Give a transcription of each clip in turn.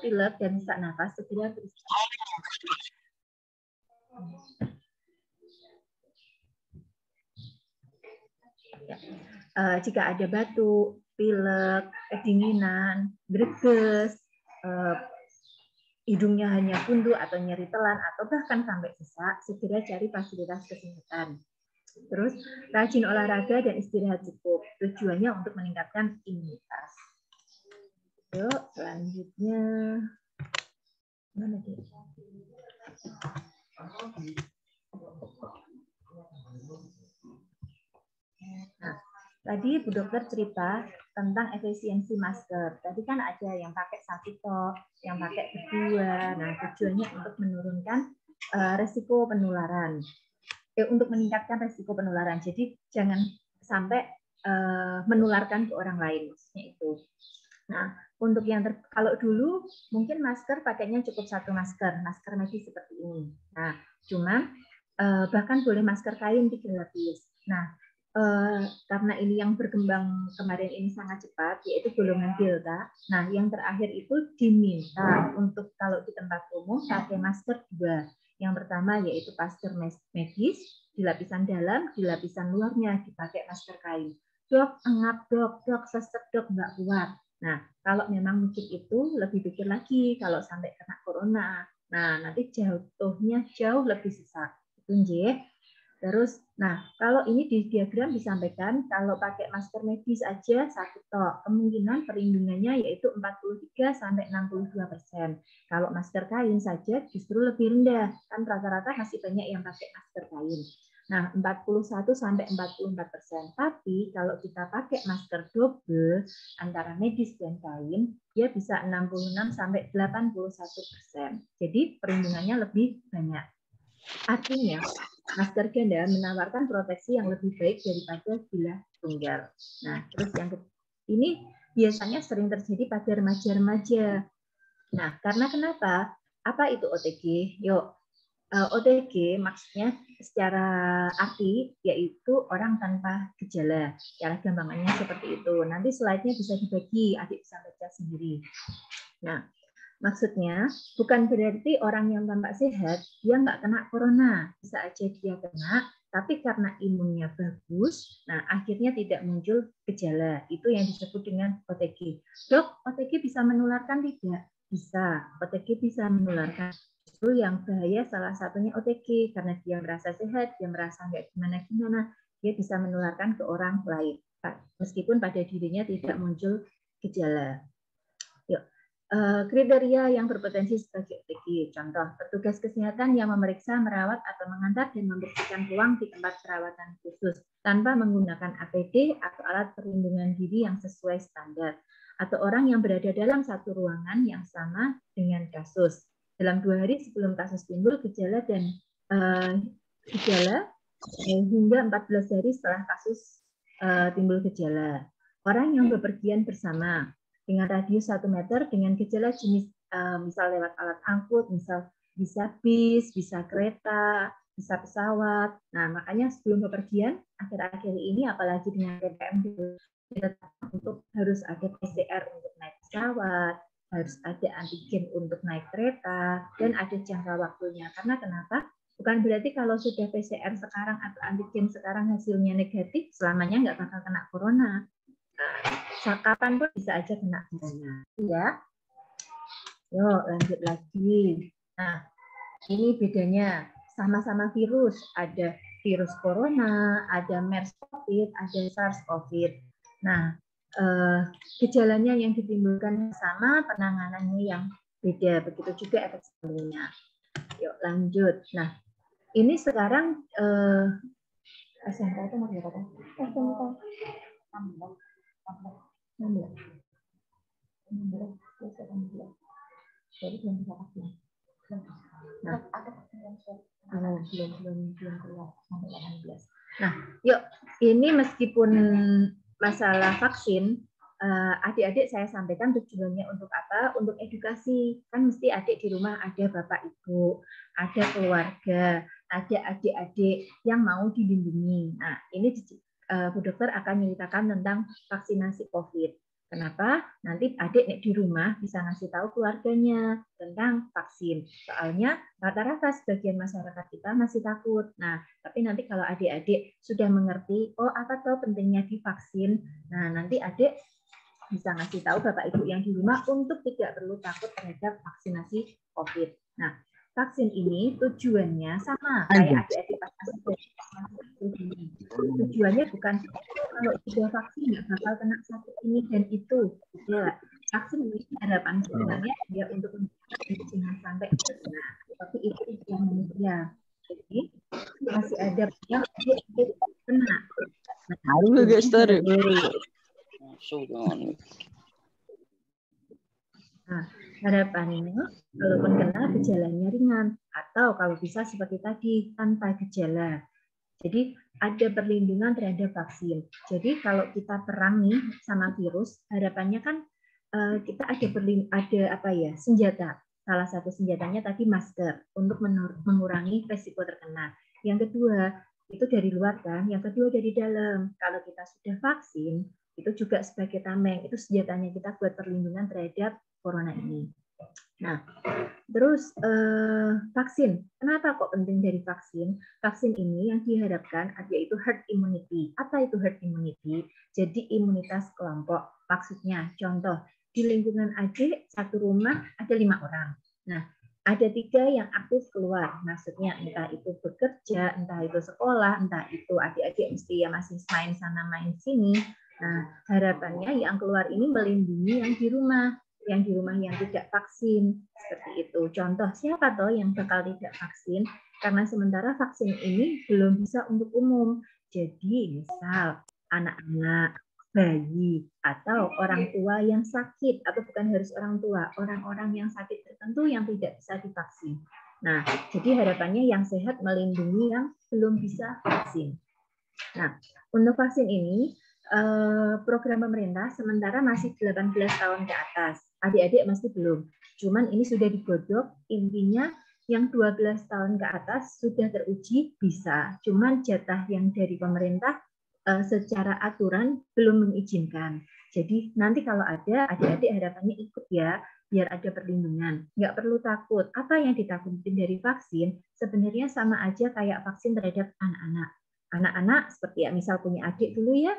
pilek dan sesak nafas, segera beristirahat. Jika ada batuk, pilek, kedinginan, greges, hidungnya hanya buntu atau nyeri telan atau bahkan sampai sesak, segera cari fasilitas kesehatan. Terus rajin olahraga dan istirahat cukup. Tujuannya untuk meningkatkan imunitas. Yuk, selanjutnya mana dia? Nah, tadi Bu Dokter cerita tentang efisiensi masker. Tadi kan ada yang pakai satu tok, yang pakai berdua. Nah, tujuannya untuk menurunkan resiko penularan. Untuk meningkatkan resiko penularan. Jadi jangan sampai menularkan ke orang lain, maksudnya itu. Nah, untuk yang kalau dulu mungkin masker pakainya cukup satu masker medis seperti ini. Nah, cuma bahkan boleh masker kain 3 lapis. Nah, karena ini yang berkembang kemarin ini sangat cepat, yaitu golongan Delta. Nah, yang terakhir itu diminta untuk kalau di tempat umum pakai masker 2. Yang pertama yaitu masker medis, di lapisan dalam, di lapisan luarnya dipakai masker kain. Dok, engap dok, sesek dok, nggak kuat. Nah, kalau memang mungkin itu lebih pikir lagi kalau sampai kena corona. Nah, nanti jatuhnya jauh lebih sesak. Itu nggih. Terus, nah kalau ini di diagram disampaikan kalau pakai masker medis aja satu tok, kemungkinan perlindungannya yaitu 43-62%. Kalau masker kain saja justru lebih rendah, kan rata-rata masih banyak yang pakai masker kain. Nah, 41-44%. Tapi kalau kita pakai masker double antara medis dan kain, dia bisa 66-81%. Jadi perlindungannya lebih banyak. Artinya, masker ganda menawarkan proteksi yang lebih baik daripada bilah tunggal. Nah, terus yang ini biasanya sering terjadi pada remaja-remaja. Nah, karena kenapa? Apa itu OTG? Yuk, OTG maksudnya secara arti yaitu orang tanpa gejala. Cara gampangannya seperti itu. Nanti slide-nya bisa dibagi, adik bisa baca sendiri. Nah, maksudnya bukan berarti orang yang tampak sehat dia nggak kena corona, bisa aja dia kena, tapi karena imunnya bagus, nah akhirnya tidak muncul gejala. Itu yang disebut dengan OTG. Dok, OTG bisa menularkan tidak? Bisa. OTG bisa menularkan. Justru yang bahaya salah satunya OTG karena dia merasa sehat, dia merasa nggak gimana-gimana, dia bisa menularkan ke orang lain. Meskipun pada dirinya tidak muncul gejala. Yuk. Kriteria yang berpotensi sebagai OTG. Contoh, petugas kesehatan yang memeriksa, merawat, atau mengantar dan membersihkan ruang di tempat perawatan khusus tanpa menggunakan APD atau alat perlindungan diri yang sesuai standar. Atau orang yang berada dalam satu ruangan yang sama dengan kasus. Dalam 2 hari sebelum kasus timbul, gejala dan hingga 14 hari setelah kasus timbul gejala. Orang yang bepergian bersama dengan radius 1 meter dengan gejala jenis misal lewat alat angkut, misal bisa bis, bisa kereta, bisa pesawat. Nah, makanya sebelum bepergian akhir-akhir ini apalagi dengan PPKM untuk harus ada PCR untuk naik pesawat, harus ada antigen untuk naik kereta, dan ada jangka waktunya. Karena kenapa? Bukan berarti kalau sudah PCR sekarang atau antigen sekarang hasilnya negatif, selamanya nggak bakal kena corona. Kapan pun bisa aja kena corona, ya. Yuk lanjut lagi. Nah, ini bedanya sama-sama virus. Ada virus corona, ada MERS-COVID, ada SARS-COVID. Nah, gejalanya yang ditimbulkan sama, penanganannya yang beda. Begitu juga efek sampingnya. Yuk lanjut. Nah, ini sekarang SMK itu mau berapa? SMK 16. Jadi belum bisa vaksin. Nah, belum keluar sampai 18. Nah, yuk ini meskipun masalah vaksin, adik-adik saya sampaikan tujuannya untuk apa? Untuk edukasi. Kan mesti adik di rumah ada bapak ibu, ada keluarga, ada adik-adik yang mau dilindungi. Nah, ini Bu Dokter akan menceritakan tentang vaksinasi COVID. Kenapa? Nanti adik di rumah bisa ngasih tahu keluarganya tentang vaksin. Soalnya rata-rata sebagian masyarakat kita masih takut. Nah, tapi nanti kalau adik-adik sudah mengerti, oh apa tuh pentingnya divaksin, nah nanti adik bisa ngasih tahu Bapak Ibu yang di rumah untuk tidak perlu takut terhadap vaksinasi COVID. Nah, vaksin ini tujuannya sama kayak adik-adik pas masih tujuannya bukan kalau sudah vaksin nggak bakal kena sakit ini dan itu. Tidak. Vaksin ini harapan sebenarnya dia untuk jangan sampai terkena. Tapi itu yang manusia. Jadi masih ada yang kena. Nah, harapannya kalaupun kena gejalanya ringan atau kalau bisa seperti tadi tanpa gejala. Jadi ada perlindungan terhadap vaksin. Jadi kalau kita perang nih sama virus, harapannya kan kita ada apa ya senjata. Salah satu senjatanya tadi masker untuk mengurangi resiko terkena. Yang kedua itu dari luar kan, yang kedua dari dalam. Kalau kita sudah vaksin, itu juga sebagai tameng. Itu senjatanya kita buat perlindungan terhadap corona ini. Nah, terus vaksin. Kenapa kok penting dari vaksin? Vaksin ini yang diharapkan yaitu herd immunity. Apa itu herd immunity? Jadi imunitas kelompok. Maksudnya, contoh, di lingkungan adik, satu rumah ada 5 orang. Nah, ada 3 yang aktif keluar. Maksudnya entah itu bekerja, entah itu sekolah, entah itu adik-adik mesti ya masih main sana main sini. Nah, harapannya yang keluar ini melindungi yang di rumah yang tidak vaksin seperti itu. Contoh siapa toh yang bakal tidak vaksin? Karena sementara vaksin ini belum bisa untuk umum. Jadi misal anak-anak, bayi atau orang tua yang sakit atau bukan harus orang tua, orang-orang yang sakit tertentu yang tidak bisa divaksin. Nah, jadi harapannya yang sehat melindungi yang belum bisa vaksin. Nah, untuk vaksin ini program pemerintah sementara masih 18 tahun ke atas. Adik-adik masih belum. Cuman ini sudah digodok, intinya yang 12 tahun ke atas sudah teruji bisa. Cuman jatah yang dari pemerintah secara aturan belum mengizinkan. Jadi nanti kalau ada, adik-adik harapannya ikut ya, biar ada perlindungan. Nggak perlu takut. Apa yang ditakutin dari vaksin sebenarnya sama aja kayak vaksin terhadap anak-anak. Anak-anak seperti ya misal punya adik dulu ya,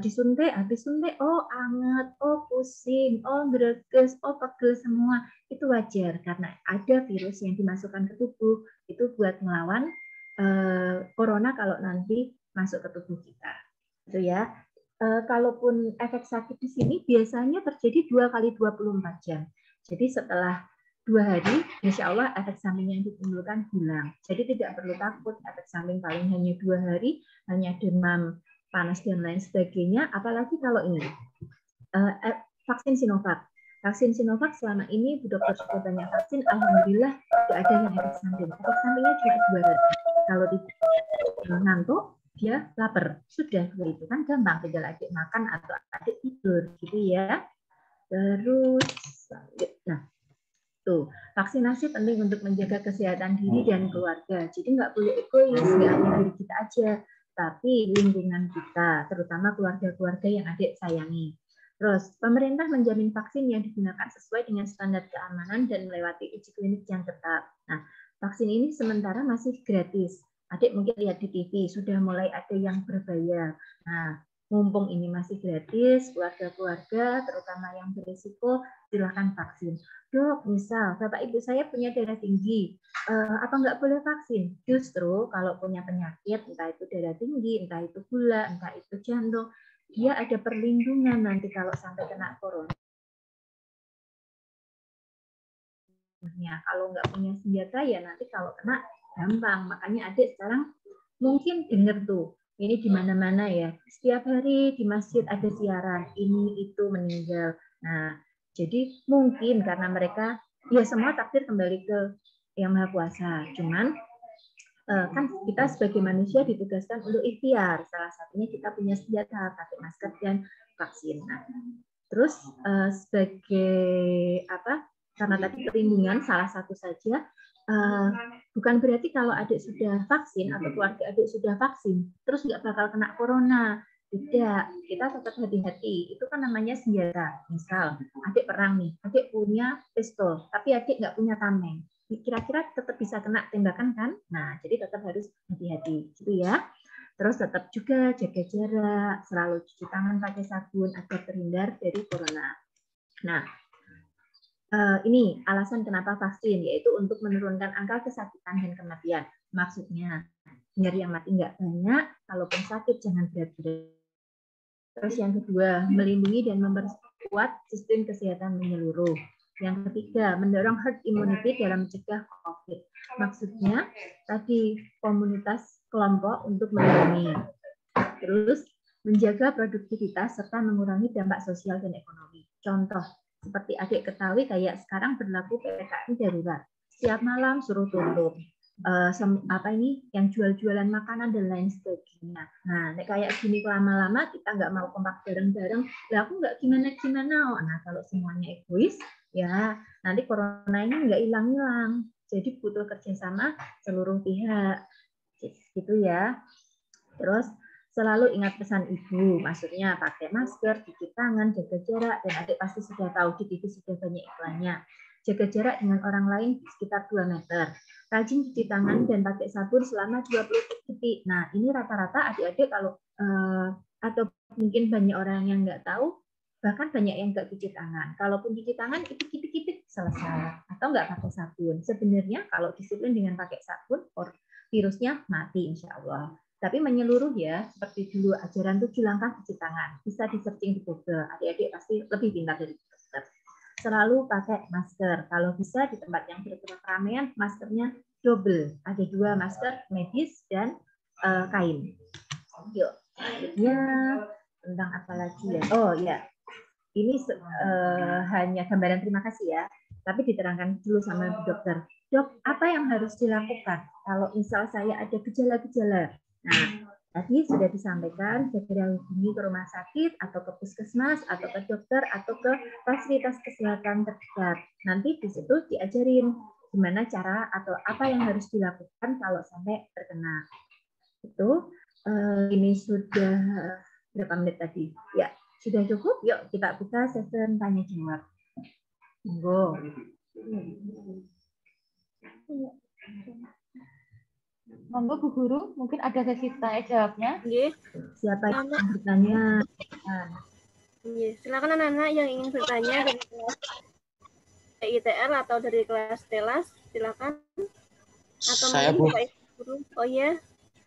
disuntik, habis suntik, oh anget, oh pusing, oh greges, oh pegel semua. Itu wajar karena ada virus yang dimasukkan ke tubuh itu buat melawan corona kalau nanti masuk ke tubuh kita. Itu ya. Kalaupun efek sakit di sini biasanya terjadi 2 kali 24 jam. Jadi setelah 2 hari, insya Allah efek samping yang ditimbulkan hilang. Jadi tidak perlu takut efek samping paling hanya 2 hari, hanya demam, panas dan lain sebagainya. Apalagi kalau ini vaksin Sinovac. Vaksin Sinovac selama ini Bu Dokter sudah banyak vaksin, alhamdulillah tidak ada yang efek samping. Efek sampingnya cuma 2 hari. Kalau tidak ngantuk, dia lapar. Sudah itu kan gampang, tinggal adik makan atau adik tidur, gitu ya. Terus, nah. Tuh, vaksinasi penting untuk menjaga kesehatan diri dan keluarga. Jadi nggak boleh egois, nggak hanya diri kita aja, tapi lingkungan kita, terutama keluarga-keluarga yang adik sayangi. Terus, pemerintah menjamin vaksin yang digunakan sesuai dengan standar keamanan dan melewati uji klinik yang ketat. Nah, vaksin ini sementara masih gratis. Adik mungkin lihat di TV, sudah mulai ada yang berbayar. Nah, mumpung ini masih gratis, keluarga-keluarga, terutama yang berisiko, silakan vaksin. Dok, misal Bapak Ibu saya punya darah tinggi, apa nggak boleh vaksin? Justru kalau punya penyakit, entah itu darah tinggi, entah itu gula, entah itu jantung, dia ada perlindungan nanti kalau sampai kena corona. Kalau nggak punya senjata ya nanti kalau kena gampang. Makanya adik sekarang mungkin dengar tuh, ini di mana-mana ya. Setiap hari di masjid ada siaran, ini itu meninggal. Nah, jadi mungkin karena mereka ya semua takdir kembali ke Yang Maha Kuasa. Cuman kan kita sebagai manusia ditugaskan untuk ikhtiar. Salah satunya kita punya senjata, pakai masker dan vaksin. Nah, terus sebagai apa? Karena tadi perlindungan salah satu saja, bukan berarti kalau adik sudah vaksin atau keluarga adik sudah vaksin, terus nggak bakal kena corona. Tidak, kita tetap hati-hati. Itu kan namanya senjata. Misal, adik perang nih, adik punya pistol, tapi adik nggak punya tameng. Kira-kira tetap bisa kena tembakan kan? Nah, jadi tetap harus hati-hati, gitu ya. Terus tetap juga jaga jarak, selalu cuci tangan pakai sabun agar terhindar dari corona. Nah, ini alasan kenapa vaksin, yaitu untuk menurunkan angka kesakitan dan kematian. Maksudnya, biar yang mati nggak banyak, kalaupun sakit jangan berat-berat. Terus yang kedua, melindungi dan memperkuat sistem kesehatan menyeluruh. Yang ketiga, mendorong herd immunity dalam mencegah COVID. Maksudnya, tadi komunitas kelompok untuk melindungi. Terus, menjaga produktivitas serta mengurangi dampak sosial dan ekonomi. Contoh, seperti adik ketahui kayak sekarang berlaku PPKM darurat. Setiap malam suruh tutup. Yang jual-jualan makanan dan lain sebagainya. Nah, kayak gini lama-lama kita nggak mau kompak bareng-bareng. Lah aku nggak gimana-gimana. Nah, kalau semuanya egois, ya nanti corona ini nggak hilang-hilang. Jadi butuh kerjasama seluruh pihak. Gitu ya. Terus selalu ingat pesan ibu, maksudnya pakai masker, cuci tangan, jaga jarak, dan adik pasti sudah tahu di TV sudah banyak iklannya. Jaga jarak dengan orang lain sekitar 2 meter. Rajin cuci tangan dan pakai sabun selama 20 detik. Nah, ini rata-rata adik-adik kalau atau mungkin banyak orang yang nggak tahu, bahkan banyak yang nggak cuci tangan. Kalaupun cuci tangan, itu kitik-kitik selesai. Atau nggak pakai sabun. Sebenarnya kalau disiplin dengan pakai sabun, virusnya mati insya Allah. Tapi menyeluruh ya, seperti dulu ajaran 7 langkah cuci tangan. Bisa di-searching di Google. Adik-adik pasti lebih pintar dari dokter. Selalu pakai masker. Kalau bisa di tempat yang keramaian, maskernya double. Ada 2 masker medis dan kain. Yuk, selanjutnya tentang apa lagi ya? Oh ya, ini hanya gambaran terima kasih ya. Tapi diterangkan dulu sama Bu Dokter. Dok, apa yang harus dilakukan kalau misal saya ada gejala-gejala? Nah, tadi sudah disampaikan, segera hubungi ke rumah sakit atau ke puskesmas atau ke dokter atau ke fasilitas kesehatan terdekat. Nanti di situ diajarin gimana cara atau apa yang harus dilakukan kalau sampai terkena. Itu ini sudah berapa menit tadi? Ya, sudah cukup. Yuk kita buka sesi tanya jawab. Monggo. Monggo Bu Guru, mungkin ada sesi tanya jawabnya. Siapa yang bertanya? Silakan anak-anak yang ingin bertanya dari kelas ITL atau dari kelas TELAS, silakan. Atau saya Bu. Bapak Ibu Guru. Oh ya.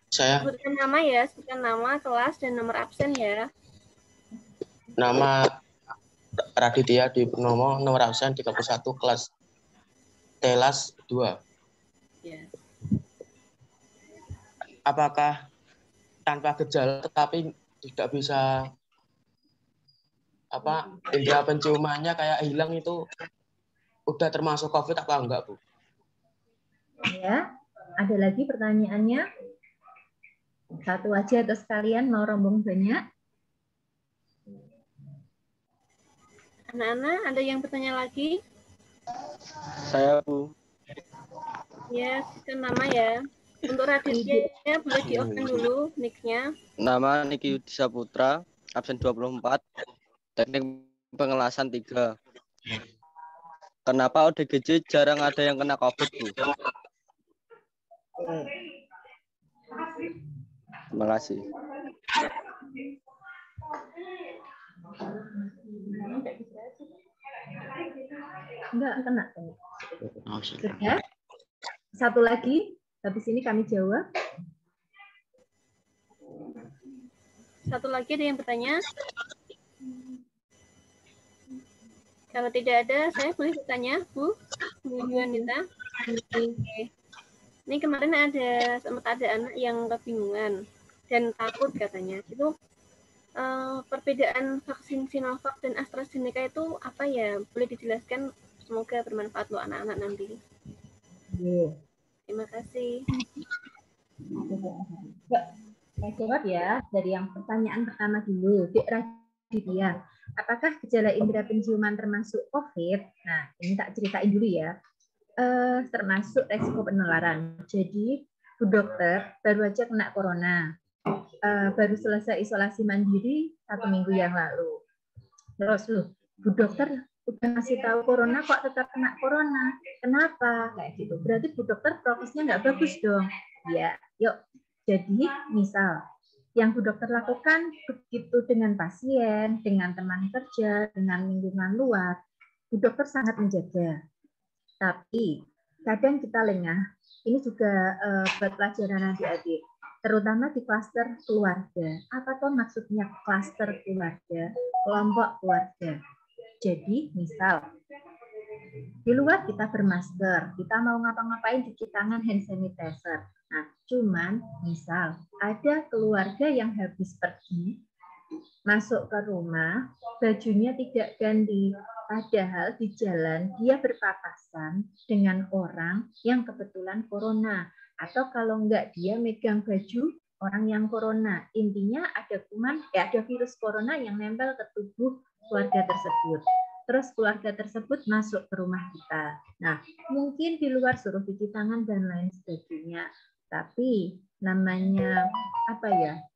Saya. Sebutkan nama ya, sebutkan nama, kelas dan nomor absen ya. Nama Raditya Dwi Purnomo, nomor absen 31, kelas TELAS 2. Ya. Apakah tanpa gejala tetapi tidak bisa indera penciumannya kayak hilang itu udah termasuk COVID apa enggak, Bu? Ya, ada lagi pertanyaannya? Satu aja atau sekalian mau rombong banyak? Anak-anak, ada yang bertanya lagi? Saya, Bu. Ya, sebutkan nama ya. Untuk Raditya, boleh di-off-kan dulu mic-nya. Nama Niki Yudhisa Putra, absen 24, teknik pengelasan 3. Kenapa ODGJ jarang ada yang kena COVID, Bu? Terima kasih. Enggak kena. Sudah. Satu lagi, habis ini kami jawab. Satu lagi ada yang bertanya? Kalau tidak ada, saya boleh bertanya, Bu Yuanita. Oke. Ini kemarin sempat ada anak yang kebingungan dan takut katanya. Itu perbedaan vaksin Sinovac dan AstraZeneca itu apa ya? Boleh dijelaskan? Semoga bermanfaat untuk anak-anak nanti. Terima kasih. Saya jawab ya dari yang pertanyaan pertama dulu, Dek Raditya. Apakah gejala indera penciuman termasuk COVID? Nah, ini tak ceritain dulu ya. Termasuk resiko penularan. Jadi, Bu Dokter baru aja kena corona. baru selesai isolasi mandiri 1 minggu yang lalu. Terus loh, Bu Dokter udah ngasih tahu corona kok tetap kena corona. Kenapa? Kayak gitu. Berarti Bu Dokter prokesnya nggak bagus dong. Ya, yuk. Jadi misal yang Bu Dokter lakukan begitu dengan pasien, dengan teman kerja, dengan lingkungan luar, Bu Dokter sangat menjaga. Tapi kadang kita lengah. Ini juga buat pelajaran adik-adik, terutama di klaster keluarga. Apa tuh maksudnya klaster keluarga? Kelompok keluarga. Jadi misal di luar kita bermasker, kita mau ngapa-ngapain cuci tangan hand sanitizer. Nah, cuman misal ada keluarga yang habis pergi masuk ke rumah, bajunya tidak ganti, padahal di jalan dia berpapasan dengan orang yang kebetulan corona, atau kalau enggak dia megang baju orang yang corona. Intinya ada kuman, ada virus corona yang nempel ke tubuh keluarga tersebut. Terus keluarga tersebut masuk ke rumah kita. Nah, mungkin di luar suruh cuci tangan dan lain sebagainya. Tapi namanya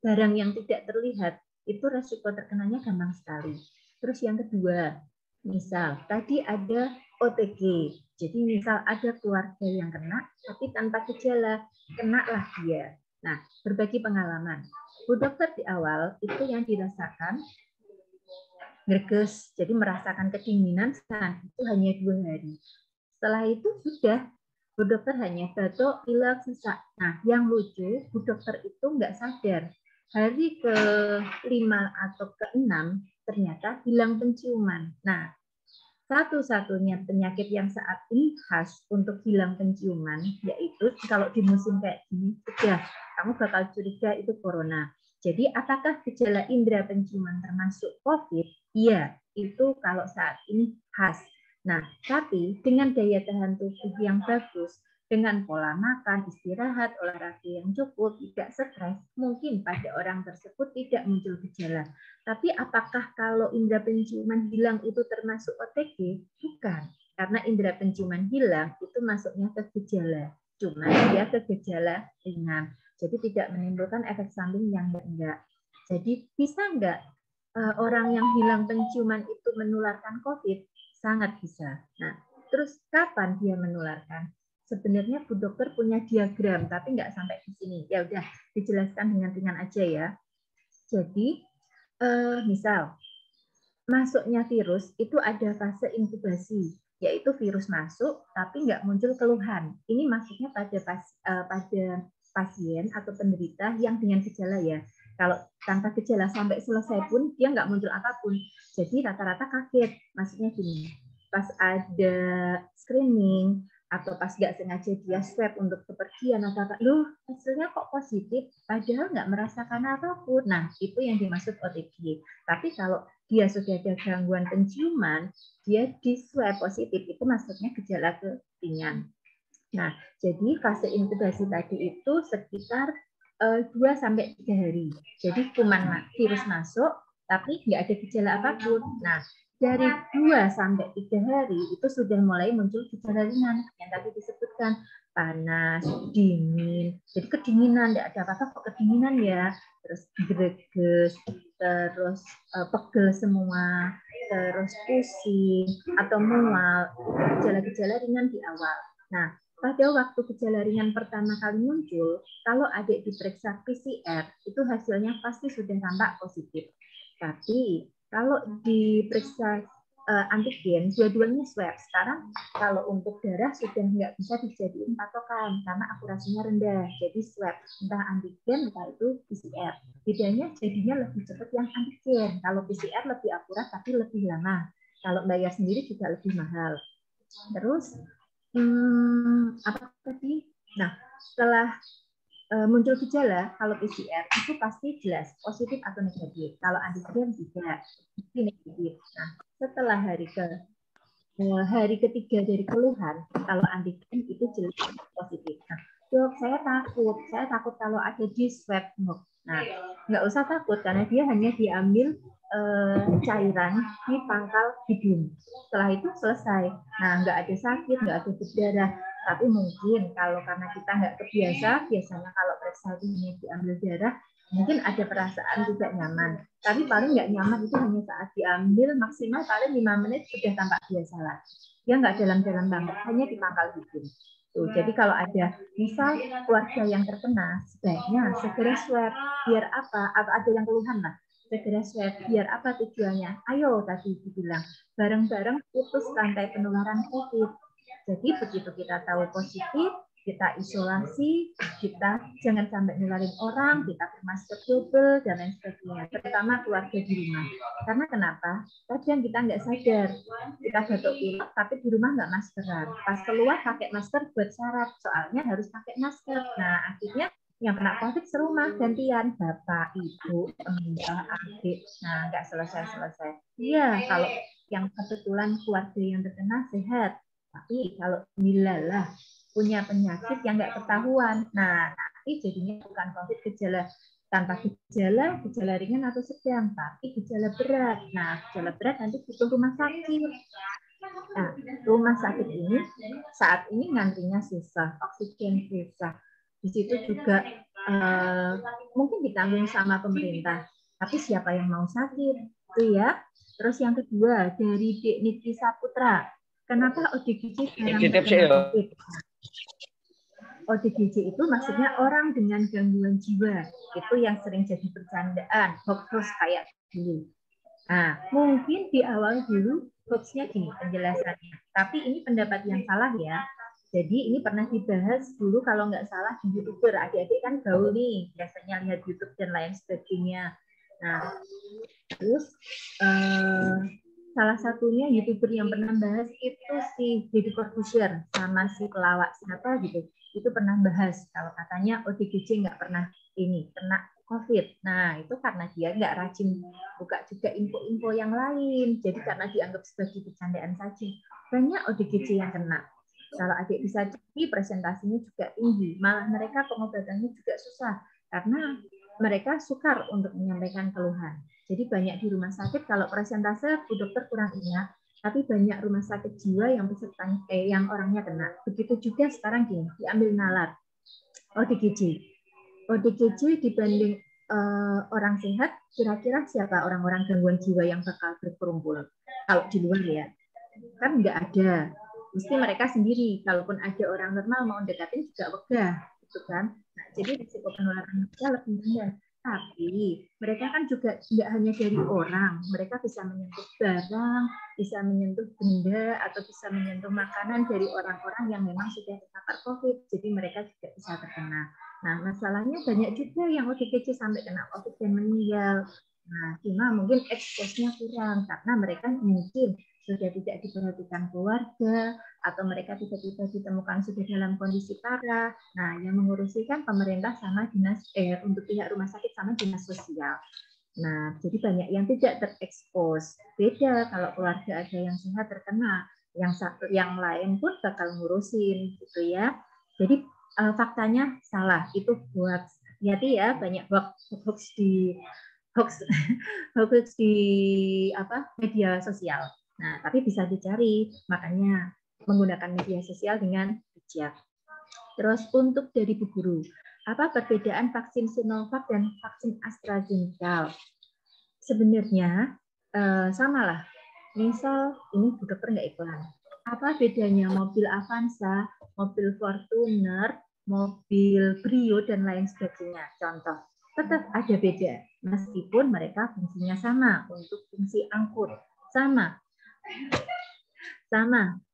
barang yang tidak terlihat, itu resiko terkenanya gampang sekali. Terus yang kedua, misal tadi ada OTG. Jadi misal ada keluarga yang kena, tapi tanpa gejala, kenalah dia. Nah, berbagi pengalaman. Bu Dokter di awal itu yang dirasakan greges, jadi merasakan kedinginan, itu hanya 2 hari. Setelah itu sudah, Bu Dokter hanya batuk, pilek, sesak. Nah, yang lucu, Bu Dokter itu nggak sadar. Hari ke-5 atau ke-6 ternyata hilang penciuman. Nah, satu-satunya penyakit yang saat ini khas untuk hilang penciuman, yaitu kalau di musim kayak gini, sudah kamu bakal curiga itu corona. Jadi apakah gejala indera penciuman termasuk COVID? Iya, itu kalau saat ini khas. Nah, tapi dengan daya tahan tubuh yang bagus, dengan pola makan, istirahat, olahraga yang cukup, tidak stres, mungkin pada orang tersebut tidak muncul gejala. Tapi apakah kalau indera penciuman hilang itu termasuk OTG? Bukan. Karena indera penciuman hilang itu masuknya ke gejala. Cuma dia ke gejala ringan. Jadi tidak menimbulkan efek samping yang enggak. Jadi bisa enggak orang yang hilang penciuman itu menularkan COVID? Sangat bisa. Nah, terus kapan dia menularkan? Sebenarnya Bu Dokter punya diagram, tapi nggak sampai di sini. Ya udah, dijelaskan dengan ringan aja ya. Jadi, misal masuknya virus itu ada fase inkubasi, yaitu virus masuk tapi nggak muncul keluhan. Ini maksudnya pada pasien atau penderita yang dengan gejala ya. Kalau tanpa gejala sampai selesai pun dia nggak muncul apapun. Jadi rata-rata kaget. Maksudnya gini, pas ada screening atau pas nggak sengaja dia swab untuk kepergian atau apa, loh hasilnya kok positif, padahal nggak merasakan apapun. Nah, itu yang dimaksud OTG. Tapi kalau dia sudah ada gangguan penciuman, dia di swab positif, itu maksudnya gejala ringan. Nah, jadi fase inkubasi tadi itu sekitar 2-3 hari. Jadi kuman virus masuk, tapi nggak ada gejala apapun. Nah, dari 2-3 hari itu sudah mulai muncul gejala ringan yang tadi disebutkan, panas, dingin. Jadi kedinginan, nggak ada apa-apa kok kedinginan ya. Terus greges, terus pegel semua, terus pusing atau mual. Gejala-gejala ringan di awal. Nah, pada waktu gejala ringan pertama kali muncul, kalau adik diperiksa PCR, itu hasilnya pasti sudah tampak positif. Tapi kalau diperiksa antigen, dua-duanya swab. Sekarang kalau untuk darah sudah nggak bisa dijadiin patokan karena akurasinya rendah. Jadi swab, entah antigen, entah itu PCR. Bedanya jadinya lebih cepat yang antigen. Kalau PCR lebih akurat tapi lebih lama. Kalau bayar sendiri juga lebih mahal. Terus apa tadi? Nah, setelah muncul gejala, kalau PCR itu pasti jelas positif atau negatif. Kalau antigen tidak, pasti negatif. Nah, setelah hari ketiga dari keluhan, kalau antigen itu jelas positif. Nah, Dok, saya takut kalau ada di swab. Nah, nggak usah takut karena dia hanya diambil cairan di pangkal hidung. Setelah itu selesai. Nah, nggak ada sakit, nggak ada berdarah. Tapi mungkin kalau karena kita nggak kebiasa, biasanya kalau periksa ini diambil darah, Mungkin ada perasaan tidak nyaman, tapi paling nggak nyaman itu hanya saat diambil, maksimal paling 5 menit sudah tampak biasa lagi. Dia nggak dalam-dalam banget, hanya di pangkal hidung. Tuh, jadi kalau ada misal keluarga yang terkena, sebaiknya segera swab. Biar apa? Atau ada yang keluhan lah, segera swab. Biar apa tujuannya? Ayo tadi dibilang, bareng-bareng putus rantai penularan COVID. Jadi begitu kita tahu positif, kita isolasi, kita jangan sampai nularin orang, kita bermasker double, dan lain sebagainya. Terutama keluarga di rumah. Karena kenapa? Kadang kita nggak sadar, kita batuk pilek, tapi di rumah nggak maskeran. Pas keluar pakai masker buat syarat, soalnya harus pakai masker. Nah, akhirnya yang kena COVID serumah gantian, bapak, ibu, teman, adik. Nah, nggak selesai-selesai. Iya, kalau yang kebetulan keluarga yang terkena sehat. Tapi kalau milalah punya penyakit yang nggak ketahuan. Nah, nanti jadinya bukan COVID gejala tanpa gejala, gejala ringan atau sedang, tapi gejala berat. Nah, gejala berat nanti butuh rumah sakit. Nah, rumah sakit ini saat ini ngantrinya susah, oksigen susah. Di situ juga mungkin ditanggung sama pemerintah, tapi siapa yang mau sakit? Itu ya. Terus yang kedua dari Dek Niki Saputra, kenapa ODGJ jarang terkena COVID? ODGJ itu maksudnya orang dengan gangguan jiwa. Itu yang sering jadi bercandaan, hoax kayak dulu. Nah, mungkin di awal dulu hoax-nya gini penjelasannya. Tapi ini pendapat yang salah ya. Jadi ini pernah dibahas dulu kalau nggak salah di YouTuber. Adik-adik kan gaul nih, biasanya lihat YouTube dan lain sebagainya. Nah, terus salah satunya YouTuber yang pernah bahas itu si Deddy Corbuzier sama si pelawak siapa gitu. Itu pernah bahas kalau katanya ODGJ nggak pernah ini kena COVID. Nah, itu karena dia nggak rajin buka juga info-info yang lain. Jadi karena dianggap sebagai bercandaan saja. Banyak ODGJ yang kena. Kalau adik bisa cek, presentasinya juga tinggi. Malah mereka pengobatannya juga susah. Karena mereka sukar untuk menyampaikan keluhan. Jadi banyak di rumah sakit, kalau persentase Bu Dokter kurang ingat, tapi banyak rumah sakit jiwa yang yang orangnya kena. Begitu juga sekarang gini, diambil nalar. ODGJ. ODGJ dibanding orang sehat, kira-kira siapa orang-orang gangguan jiwa yang bakal berkerumpul? Kalau di luar ya, kan nggak ada. Mesti mereka sendiri. Kalaupun ada orang normal mau dekatin juga wegah, gitu kan? Nah, jadi risiko penularan mereka lebih rendah. Tapi mereka kan juga nggak hanya dari orang, mereka bisa menyentuh barang, bisa menyentuh benda, atau bisa menyentuh makanan dari orang-orang yang memang sudah terpapar COVID. Jadi mereka juga bisa terkena. Nah, masalahnya banyak juga yang ODGJ sampai kena COVID dan meninggal. Nah, cuma mungkin expose-nya kurang karena mereka mungkin sudah tidak diperhatikan keluarga, atau mereka tiba-tiba ditemukan sudah dalam kondisi parah. Nah, yang mengurusi kan pemerintah sama dinas untuk pihak rumah sakit sama dinas sosial. Nah, jadi banyak yang tidak terekspos. Beda kalau keluarga ada yang sehat terkena, yang lain pun bakal ngurusin gitu ya. Jadi faktanya salah, itu hoax. Hati-hati ya, banyak hoax di media sosial. Nah, tapi bisa dicari, makanya menggunakan media sosial dengan bijak. Terus untuk dari Bu Guru, apa perbedaan vaksin Sinovac dan vaksin AstraZeneca? Sebenarnya samalah. Misal ini Bu Dokter nggak iklan. Apa bedanya mobil Avanza, mobil Fortuner, mobil Brio dan lain sebagainya? Contoh, tetap ada beda. Meskipun mereka fungsinya sama untuk fungsi angkut, sama.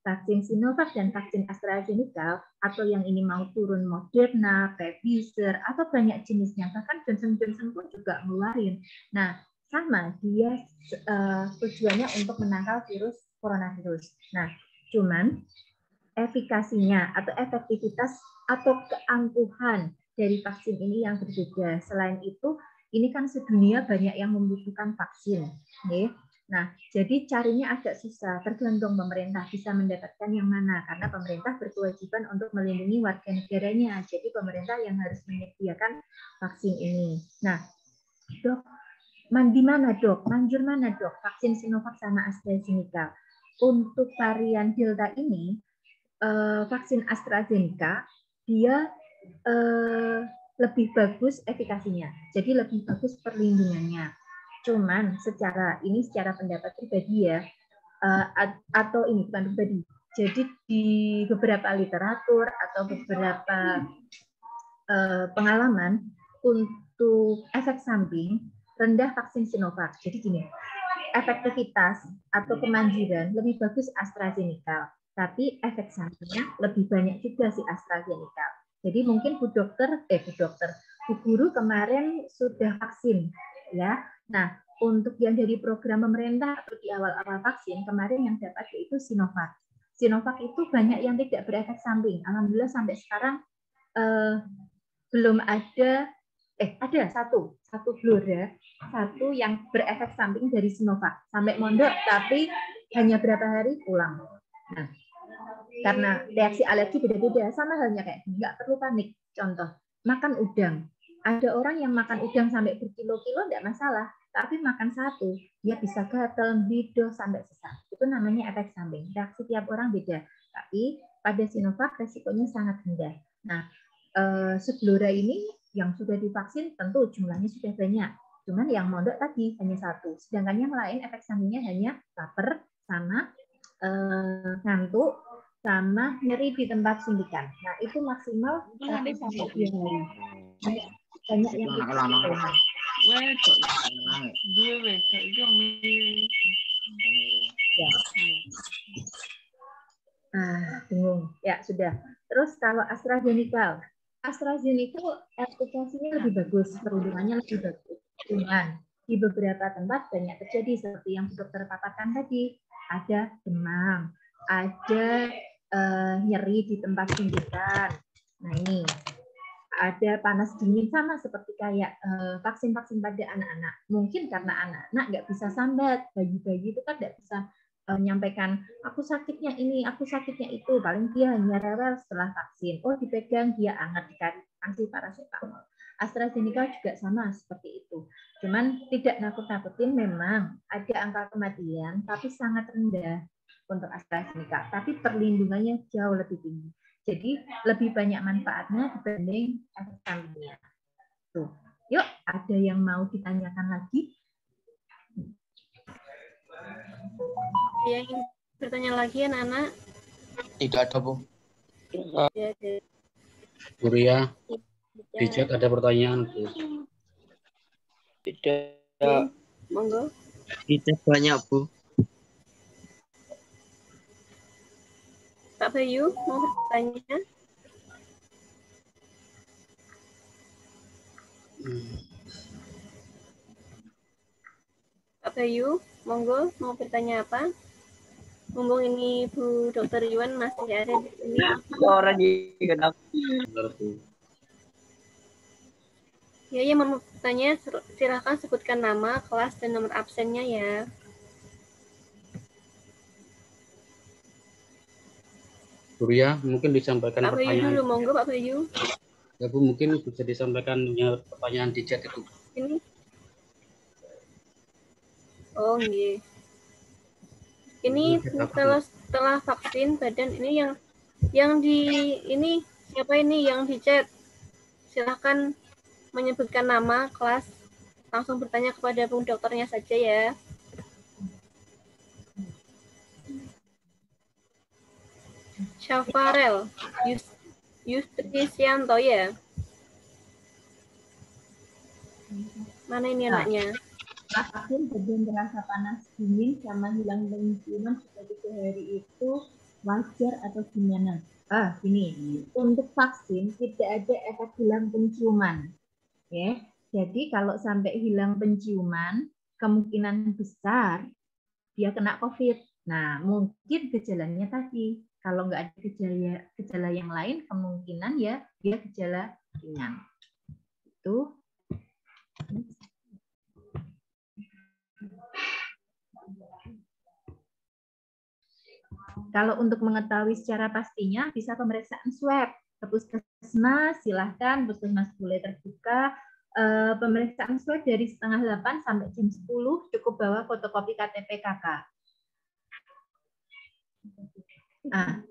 Vaksin Sinovac dan vaksin AstraZeneca atau yang ini mau turun Moderna, Pfizer, atau banyak jenisnya, bahkan Johnson Johnson pun juga ngeluarin. Nah, sama, dia tujuannya untuk menangkal virus coronavirus. Nah, cuman efikasinya atau efektivitas atau keangkuhan dari vaksin ini yang berbeda. Selain itu, ini kan sedunia banyak yang membutuhkan vaksin. Nah, jadi carinya agak susah, tergantung pemerintah bisa mendapatkan yang mana, karena pemerintah berkewajiban untuk melindungi warga negaranya. Jadi pemerintah yang harus menyediakan vaksin ini. Nah, Dok, di mana Dok? Manjur mana Dok? Vaksin Sinovac sama AstraZeneca. Untuk varian Delta ini, vaksin AstraZeneca dia lebih bagus efikasinya. Jadi lebih bagus perlindungannya. Cuman secara pendapat pribadi ya, atau ini bukan pribadi. Jadi di beberapa literatur atau beberapa pengalaman untuk efek samping rendah vaksin Sinovac. Jadi gini, efektivitas atau kemanjuran lebih bagus AstraZeneca, tapi efek sampingnya lebih banyak juga si AstraZeneca. Jadi mungkin Bu Guru kemarin sudah vaksin, ya. Nah, untuk yang dari program pemerintah atau di awal-awal vaksin kemarin yang dapat yaitu Sinovac. Sinovac itu banyak yang tidak berefek samping. Alhamdulillah sampai sekarang belum ada satu blora, satu yang berefek samping dari Sinovac sampai mondok tapi hanya berapa hari pulang. Nah, karena reaksi alergi beda-beda, sama halnya kayak gini, nggak perlu panik. Contoh, makan udang. Ada orang yang makan udang sampai berkilo-kilo nggak masalah, tapi makan satu, dia bisa gatal, bido, sampai sesak. Itu namanya efek samping. Reaksi tiap orang beda. Tapi pada Sinovac resikonya sangat rendah. Nah, seblora ini yang sudah divaksin tentu jumlahnya sudah banyak. Cuman yang mondok tadi hanya satu. Sedangkan yang lain efek sampingnya hanya lapar sama ngantuk sama nyeri di tempat suntikan. Nah, itu maksimal 1 sampai 2 hari. Banyak yang bingung. Ya, sudah. Terus kalau AstraZeneca efikasinya lebih bagus, perlindungannya lebih bagus. Cuman di beberapa tempat banyak terjadi seperti yang dokter paparkan tadi, ada demam, ada nyeri di tempat suntikan. Nah ini ada panas dingin sama seperti kayak vaksin-vaksin pada anak-anak. Mungkin karena anak-anak nggak bisa sambat, bayi-bayi itu kan nggak bisa menyampaikan aku sakitnya ini, aku sakitnya itu. Paling dia hanya rewel setelah vaksin. Oh dipegang dia hangat dikasih paracetamol. AstraZeneca juga sama seperti itu. Cuman tidak nakut-nakutin, memang ada angka kematian tapi sangat rendah untuk AstraZeneca. Tapi perlindungannya jauh lebih tinggi. Jadi lebih banyak manfaatnya dibanding efek sampingnya. Tuh, yuk ada yang mau ditanyakan lagi? Yang ingin bertanya lagi anak-anak? Tidak ada, Bu. Guru ya, di chat ada pertanyaan, Bu. Tidak. Monggo. Tidak banyak, Bu. Pak Bayu mau bertanya? Pak Bayu, monggo mau bertanya apa? Mumpung ini Bu Dr. Yuan masih ada di sini. Orang kenapa? Ya, yang mau bertanya silakan sebutkan nama, kelas, dan nomor absennya ya. Guru ya, mungkin disampaikan Pak Bayu pertanyaan. dulu, monggo Pak Bayu. Ya Bu, mungkin bisa disampaikan pertanyaan di chat itu. Ini. Oh, iya. Ini kalau setelah vaksin badan ini yang di ini siapa ini yang di chat? Silahkan menyebutkan nama, kelas, langsung bertanya kepada Bu Dokternya saja ya. Syafarel Yustrisianto ya. Mana ini anaknya? Vaksin badan terasa panas dingin sama hilang penciuman sudah 3 hari itu wajar atau gimana? Gini, untuk vaksin tidak ada efek hilang penciuman. Ya, jadi kalau sampai hilang penciuman, kemungkinan besar dia kena COVID. Nah, mungkin gejalanya tadi. Kalau nggak ada gejala yang lain, kemungkinan ya dia gejala ringan. Itu. Kalau untuk mengetahui secara pastinya, bisa pemeriksaan swab ke puskesmas, silahkan puskesmas boleh terbuka. Pemeriksaan swab dari 7:30 sampai jam 10, cukup bawa fotokopi KTP KK. Nah,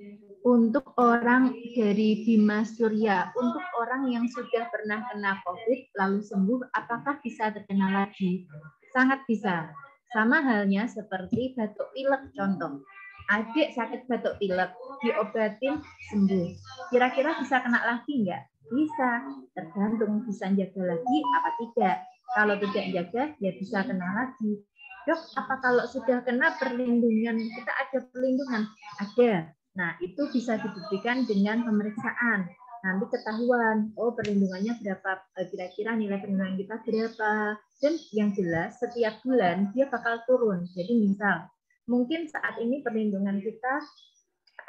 untuk orang dari Bima Surya, untuk orang yang sudah pernah kena COVID lalu sembuh, apakah bisa terkena lagi? Sangat bisa. Sama halnya seperti batuk pilek contoh. Adik sakit batuk pilek, diobatin sembuh. Kira-kira bisa kena lagi enggak? Bisa. Tergantung bisa jaga lagi apa tidak. Kalau tidak jaga, ya bisa kena lagi. Dok, apa kalau sudah kena perlindungan, kita ada perlindungan? Ada. Nah, itu bisa dibuktikan dengan pemeriksaan. Nanti ketahuan, oh perlindungannya berapa, kira-kira nilai perlindungan kita berapa. Dan yang jelas, setiap bulan dia bakal turun. Jadi misal, mungkin saat ini perlindungan kita,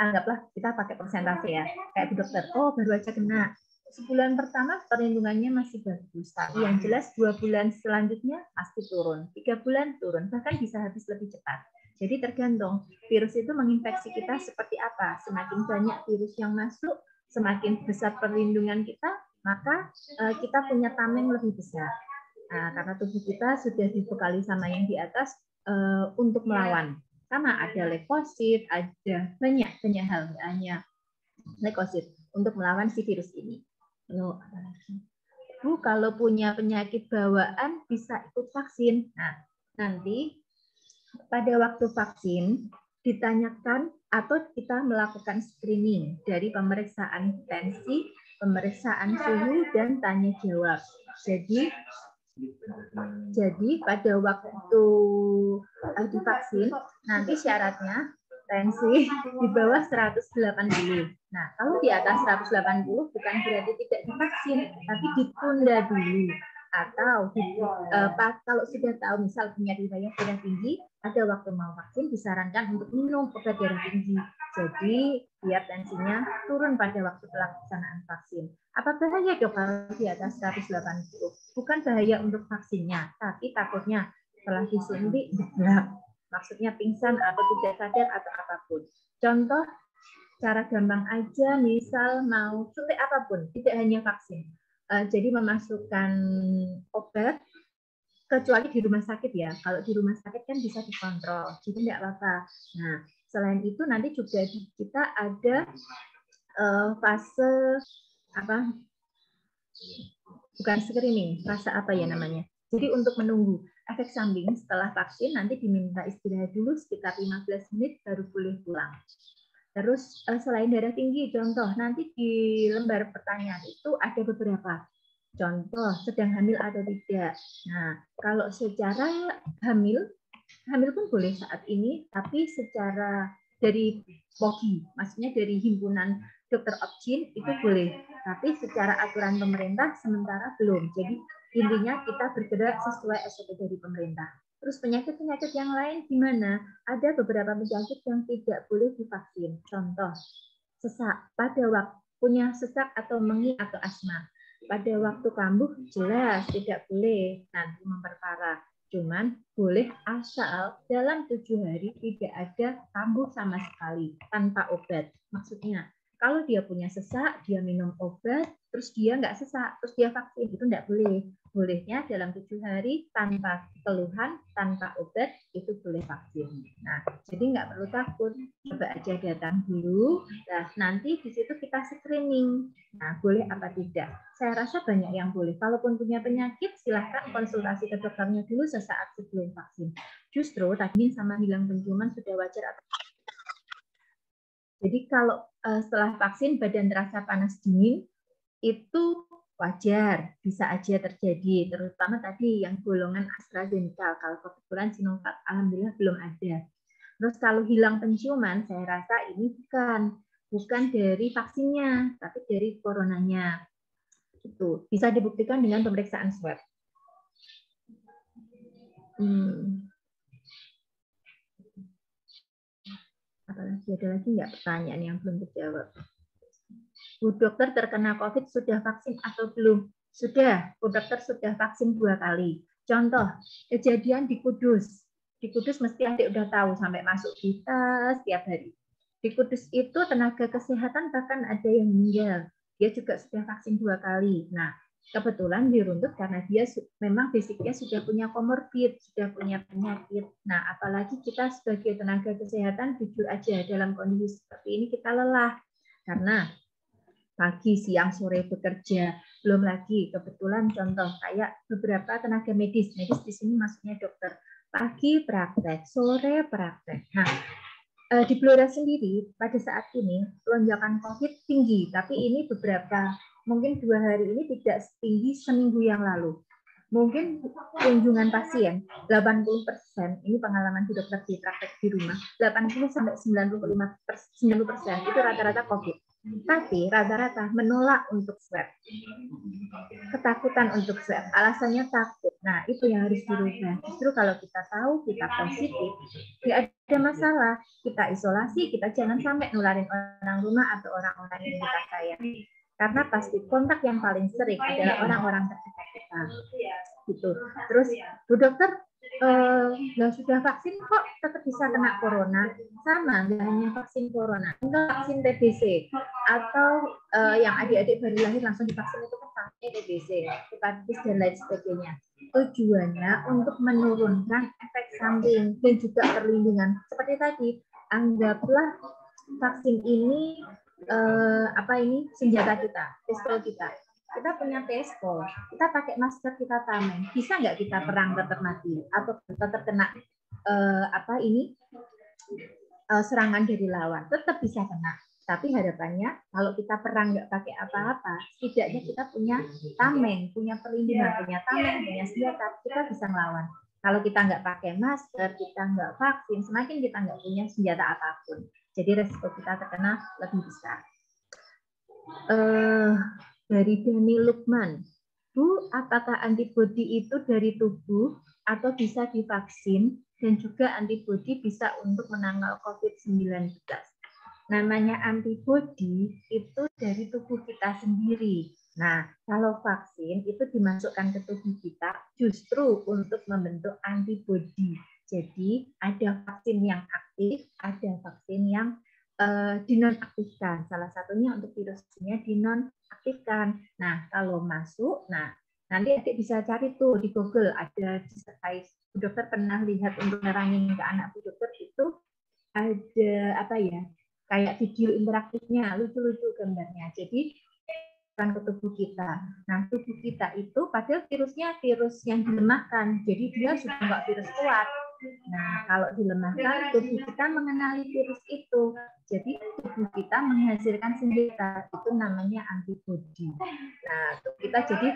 anggaplah kita pakai persentase ya, kayak Bu Dokter, oh baru aja kena. Sebulan pertama perlindungannya masih bagus, tapi yang jelas 2 bulan selanjutnya pasti turun, 3 bulan turun, bahkan bisa habis lebih cepat. Jadi tergantung virus itu menginfeksi kita seperti apa. Semakin banyak virus yang masuk, semakin besar perlindungan kita, maka kita punya tameng lebih besar. Nah, karena tubuh kita sudah dibekali sama yang di atas untuk melawan. Sama ada leukosit, ada banyak hal, hanya leukosit untuk melawan si virus ini. Loh, Bu, kalau punya penyakit bawaan bisa ikut vaksin. Nah, nanti pada waktu vaksin ditanyakan atau kita melakukan screening dari pemeriksaan tensi, pemeriksaan suhu, dan tanya jawab. Jadi pada waktu divaksin nanti syaratnya tensi di bawah 180. Nah, kalau di atas 180 bukan berarti tidak divaksin, tapi ditunda dulu. Atau kalau sudah tahu misal punya riwayat darah tinggi, ada waktu mau vaksin disarankan untuk minum obat darah tinggi. Jadi biar tensinya turun pada waktu pelaksanaan vaksin. Apa bahaya dok kalau di atas 180? Bukan bahaya untuk vaksinnya, tapi takutnya setelah disuntik geblak. Maksudnya pingsan atau tidak sadar atau apapun. Contoh cara gampang aja, misal mau suntik apapun, tidak hanya vaksin. Jadi memasukkan obat, kecuali di rumah sakit ya. Kalau di rumah sakit kan bisa dikontrol, jadi tidak apa-apa. Nah, selain itu nanti juga kita ada fase apa? Bukan screening, fase apa ya namanya? Jadi untuk menunggu efek samping setelah vaksin nanti diminta istirahat dulu sekitar 15 menit baru boleh pulang. Terus selain darah tinggi, contoh nanti di lembar pertanyaan itu ada beberapa. Contoh sedang hamil atau tidak. Nah, kalau secara hamil pun boleh saat ini, tapi secara dari POGI, maksudnya dari himpunan dokter Opjin itu boleh. Tapi secara aturan pemerintah sementara belum. Jadi intinya kita bergerak sesuai SOP dari pemerintah. Terus penyakit-penyakit yang lain gimana? Ada beberapa penyakit yang tidak boleh divaksin. Contoh, sesak. Pada waktu punya sesak atau mengi atau asma. Pada waktu kambuh jelas tidak boleh, nanti memperparah. Cuman boleh asal dalam 7 hari tidak ada kambuh sama sekali tanpa obat. Maksudnya kalau dia punya sesak, dia minum obat, terus dia nggak sesak, terus dia vaksin, itu nggak boleh. Bolehnya dalam 7 hari tanpa keluhan, tanpa obat, itu boleh vaksin. Nah, jadi nggak perlu takut. Coba aja datang dulu, nah nanti di situ kita screening. Nah, boleh apa tidak? Saya rasa banyak yang boleh. Kalaupun punya penyakit, silahkan konsultasi ke dokternya dulu sesaat sebelum vaksin. Justru tadi sama hilang penciuman sudah wajar. Jadi kalau setelah vaksin badan terasa panas dingin, itu wajar, bisa aja terjadi, terutama tadi yang golongan AstraZeneca. Kalau kebetulan Sinovac, alhamdulillah belum ada. Terus kalau hilang penciuman, saya rasa ini bukan dari vaksinnya, tapi dari coronanya. Itu bisa dibuktikan dengan pemeriksaan swab. Apalagi ada lagi nggak pertanyaan yang belum terjawab? Bu dokter terkena COVID sudah vaksin atau belum? Sudah, Bu dokter sudah vaksin 2 kali. Contoh, kejadian di Kudus. Di Kudus mesti adik udah tahu sampai masuk kita setiap hari. Di Kudus itu tenaga kesehatan bahkan ada yang meninggal. Dia juga sudah vaksin 2 kali. Nah, kebetulan diruntut karena dia memang fisiknya sudah punya komorbid, sudah punya penyakit. Nah, apalagi kita sebagai tenaga kesehatan, jujur aja dalam kondisi seperti ini kita lelah karena pagi, siang, sore bekerja. Belum lagi kebetulan contoh kayak beberapa tenaga medis di sini maksudnya dokter. Pagi praktek, sore praktek. Nah, di Blora sendiri pada saat ini lonjakan COVID tinggi, tapi ini mungkin 2 hari ini tidak setinggi seminggu yang lalu. Mungkin kunjungan pasien 80%, ini pengalaman di dokter di praktek di rumah, 80 sampai 90% itu rata-rata COVID. Tapi rata-rata menolak untuk swab. Ketakutan untuk swab, alasannya takut. Nah, itu yang harus dirubah. Justru kalau kita tahu kita positif, tidak ada masalah. Kita isolasi, kita jangan sampai nularin orang rumah atau orang-orang yang kita sayangi. Karena pasti kontak yang paling sering adalah orang-orang terdekat kita. Gitu. Terus, Bu Dokter, sudah vaksin kok tetap bisa kena corona? Sama, nggak hanya vaksin corona, enggak vaksin TBC atau yang adik-adik baru lahir langsung divaksin itu kan vaksin TBC, hepatitis dan lain sebagainya. Tujuannya untuk menurunkan efek samping dan juga perlindungan. Seperti tadi, anggaplah vaksin ini senjata kita, pistol kita. Kita punya pistol, kita pakai masker, kita tameng. Bisa nggak kita perang tetap mati atau tetap kena serangan dari lawan? Tetap bisa kena. Tapi harapannya kalau kita perang nggak pakai apa-apa, setidaknya kita punya tameng, punya perlindungan, punya tameng, punya senjata, kita bisa melawan. Kalau kita nggak pakai masker, kita nggak vaksin, semakin kita nggak punya senjata apapun. Jadi resiko kita terkena lebih besar. Dari Dani Lukman, Bu, apakah antibodi itu dari tubuh atau bisa divaksin dan juga antibodi bisa untuk menangkal COVID-19? Namanya antibodi itu dari tubuh kita sendiri. Nah, kalau vaksin itu dimasukkan ke tubuh kita justru untuk membentuk antibodi. Jadi ada vaksin yang aktif, ada vaksin yang dinonaktifkan. Salah satunya untuk virusnya dinonaktifkan. Nah, kalau masuk, nanti adik bisa cari tuh di Google, ada disertai. Bu Dokter pernah lihat untuk nerangin ke anak Bu Dokter itu ada kayak video interaktifnya, lucu-lucu gambarnya. Jadi ke tubuh kita. Nah, tubuh kita itu padahal virusnya virus yang dilemahkan, jadi dia sudah nggak virus kuat. Nah, kalau dilemahkan, tubuh kita mengenali virus itu. Jadi, tubuh kita menghasilkan senjata. Itu namanya antibodi. Nah, kita jadi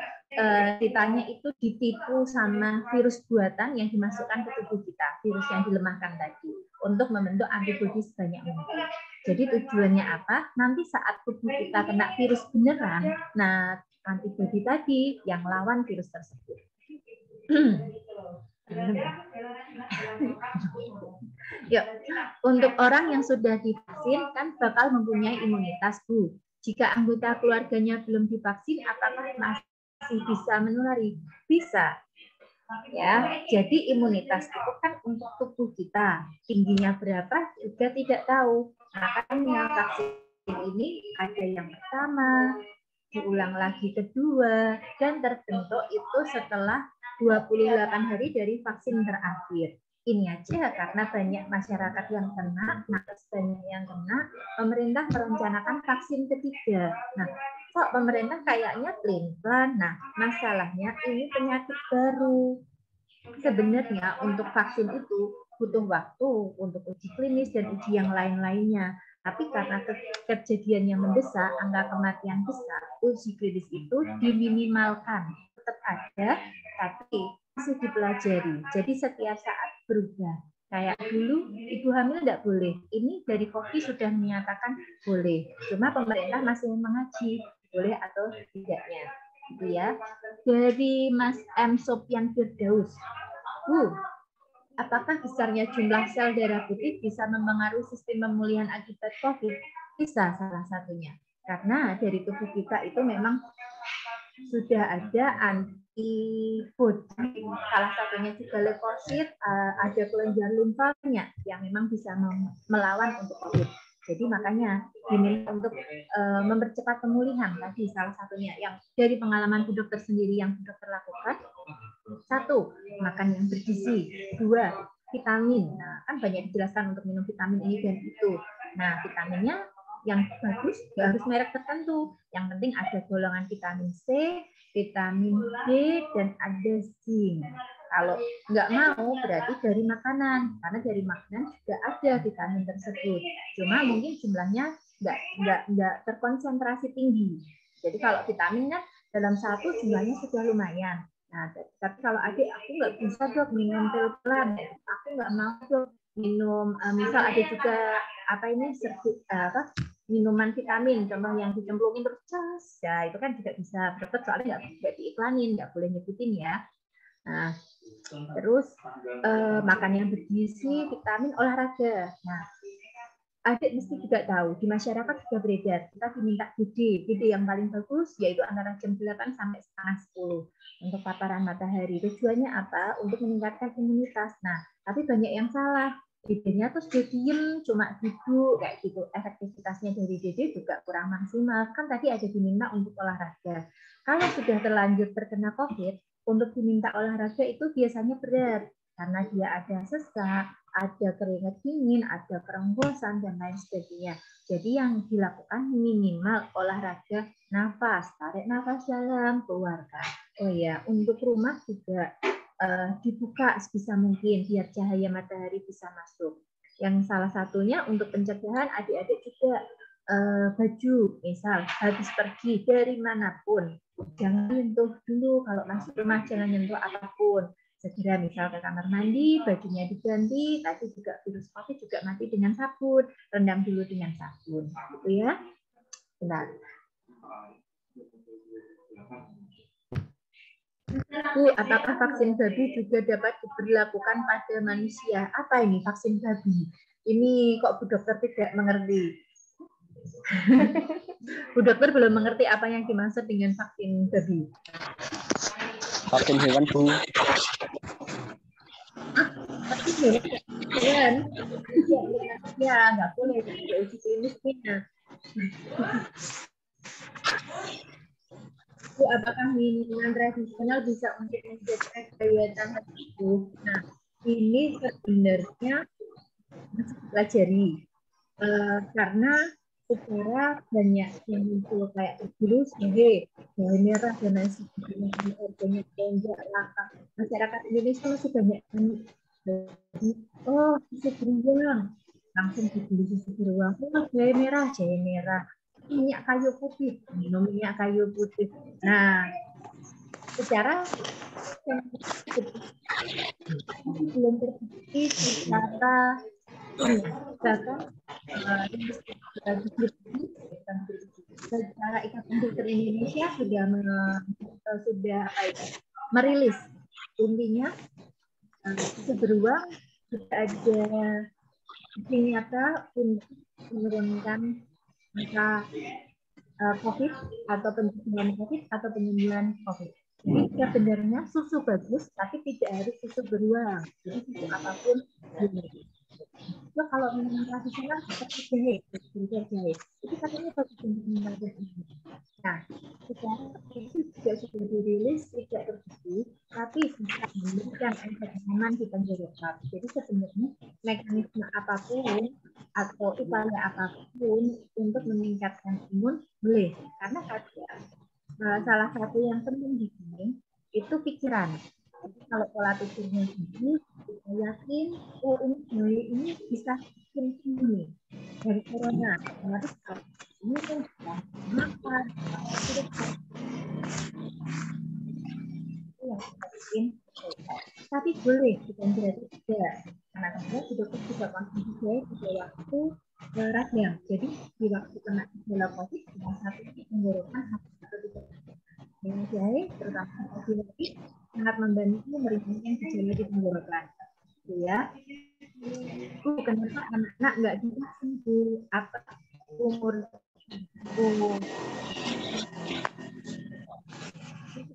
ditanya itu ditipu sama virus buatan yang dimasukkan ke tubuh kita. Virus yang dilemahkan tadi. Untuk membentuk antibodi sebanyak mungkin. Jadi, tujuannya apa? Nanti saat tubuh kita kena virus beneran, nah, antibodi tadi yang lawan virus tersebut. Yuk, untuk orang yang sudah divaksin kan bakal mempunyai imunitas, Bu. Jika anggota keluarganya belum divaksin, apakah masih bisa menulari? Bisa. Ya, jadi imunitas itu kan untuk tubuh kita. Tingginya berapa juga tidak tahu. Makanya vaksin ini ada yang pertama, diulang lagi kedua, dan terbentuk itu setelah 28 hari dari vaksin terakhir. Ini aja karena banyak masyarakat yang kena, nakes banyak yang kena, pemerintah merencanakan vaksin ketiga. Nah, kok pemerintah kayaknya pelin-pelan. Nah, masalahnya ini penyakit baru. Sebenarnya untuk vaksin itu butuh waktu untuk uji klinis dan uji yang lain-lainnya. Tapi karena kejadiannya mendesak, angka kematian besar, uji klinis itu diminimalkan. Tetap ada, tapi masih dipelajari. Jadi setiap saat berubah. Kayak dulu ibu hamil tidak boleh. Ini dari COVID sudah menyatakan boleh. Cuma pemerintah masih mengaji boleh atau tidaknya. Gitu ya. Dari Mas M. Sopian Firdaus. Apakah besarnya jumlah sel darah putih bisa mempengaruhi sistem pemulihan akibat COVID? Bisa salah satunya. Karena dari tubuh kita itu memang sudah ada antibodi. Salah satunya juga leukosit, ada kelenjar limfanya yang memang bisa melawan untuk COVID. Jadi makanya diminta untuk mempercepat pemulihan tadi salah satunya yang dari pengalaman Bu Dokter sendiri yang Bu Dokter lakukan. 1, makan yang bergizi. 2, vitamin. Nah, kan banyak dijelaskan untuk minum vitamin ini dan itu. Nah, vitaminnya yang bagus nggak harus merek tertentu. Yang penting ada golongan vitamin C, vitamin B, dan ada zinc. Kalau nggak mau berarti dari makanan, karena dari makanan juga ada vitamin tersebut. Cuma mungkin jumlahnya nggak terkonsentrasi tinggi. Jadi kalau vitaminnya dalam satu jumlahnya sudah lumayan. Nah, tapi kalau adik aku nggak bisa dok minum pil-pilan, aku nggak mau dok minum, misal ada juga minuman vitamin, contoh yang dicemplungin terus cas, ya itu kan juga bisa tetap soalnya nggak diiklanin, nggak boleh nyebutin ya. Nah, terus makan yang bergizi, vitamin, olahraga. Nah, adik mesti juga tahu di masyarakat sudah beredar kita diminta BD yang paling bagus yaitu antara jam 8 sampai setengah 10 untuk paparan matahari. Tujuannya apa? Untuk meningkatkan imunitas. Nah, tapi banyak yang salah. BD-nya terus dia diem, cuma duduk kayak gitu. Efektivitasnya dari BD juga kurang maksimal. Kan tadi ada diminta untuk olahraga. Kalau sudah terlanjur terkena COVID, untuk diminta olahraga itu biasanya berat karena dia ada sesak, ada keringat dingin, ada keronggosan dan lain sebagainya. Jadi yang dilakukan minimal olahraga nafas, tarik nafas dalam, keluarkan. Oh ya, untuk rumah juga dibuka sebisa mungkin biar cahaya matahari bisa masuk. Yang salah satunya untuk pencegahan adik-adik juga baju, misal habis pergi dari manapun, jangan nyentuh dulu kalau masuk rumah, jangan nyentuh apapun. Segera misal ke kamar mandi, bajunya diganti, tadi juga virus COVID juga mati dengan sabun, rendam dulu dengan sabun, gitu ya. Benar. Bu, apakah vaksin babi juga dapat diberlakukan pada manusia? Apa ini vaksin babi? Ini kok Bu Dokter tidak mengerti? Bu Dokter belum mengerti apa yang dimaksud dengan vaksin babi. Vaksin hewan, Bu. Hewan? Ya, nggak boleh. Tidak uji klinisnya. Apakah minuman tradisional bisa untuk menjaga daya tahan tubuh? Nah, ini sebenarnya masih dipelajari karena secara banyak yang muncul kayak virus, jahe merah dan lain sebagainya, banyak tonjak langka. Masyarakat Indonesia masih banyak susu beruang, langsung dibeli susu beruang, jahe merah. Minyak kayu putih, minum minyak kayu putih. Nah, secara belum terbukti secara secara Ikatan Dokter Indonesia sudah merilis intinya susu beruang sudah ada bukti nyata untuk menurunkan angka COVID atau pencegahan COVID atau penyembuhan COVID. Jadi sebenarnya susu bagus, tapi tidak harus susu beruang. Jadi susu apapun boleh. So, kalau minuman tradisional seperti jahe, itu katanya bagus untuk meningkatkan imunitas. Nah, secara itu juga sudah dirilis, tidak terbukti, tapi bisa memberikan efek nyaman di tenggorokan. Jadi sebenarnya mekanisme apapun atau upaya apapun untuk meningkatkan imun boleh, karena salah satu yang penting di sini itu pikiran. Jadi kalau pola pikirnya tinggi, kita yakin ini bisa sembuh dari corona. Harus ini kan makan, tapi boleh bukan berarti tidak. Karena kadang dokter juga konsumsi jahe pada waktu radang. Jadi di waktu kena gejala COVID, salah satu tenggorokan atau tidak. Dengan jahe, terutama laki-laki, sangat membantu meringankan gejala di tenggorokan. Ya, kenapa anak-anak nggak divaksin Bu? Apa umur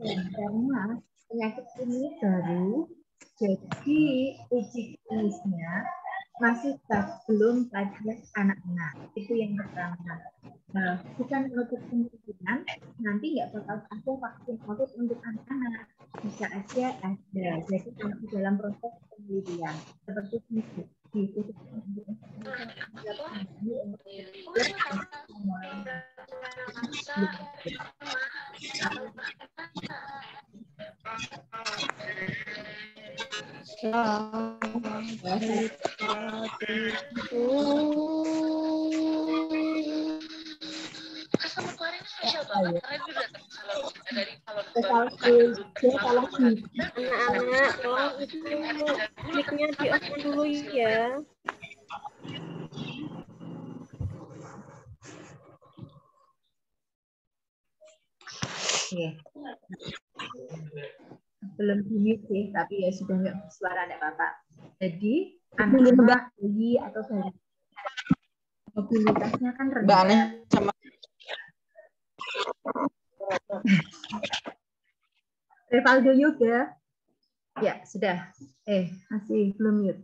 karena penyakit ini baru, jadi uji klinisnya masih belum pada anak-anak. Itu yang pertama. Bukan menutup kemungkinan nanti nggak bakal ada vaksin COVID untuk anak-anak. Bisa aja ada. Jadi kalau di dalam proses penelitian seperti ini anak-anak, tolong itu mic-nya di off dulu ya. Oke. Belum di-mute sih, tapi ya sudah nggak bersuara enggak apa-apa. Jadi anak-anak bayi atau balita mobilitasnya kan rendah. sama Revaldo Yoga. Ya, sudah. Masih belum mute.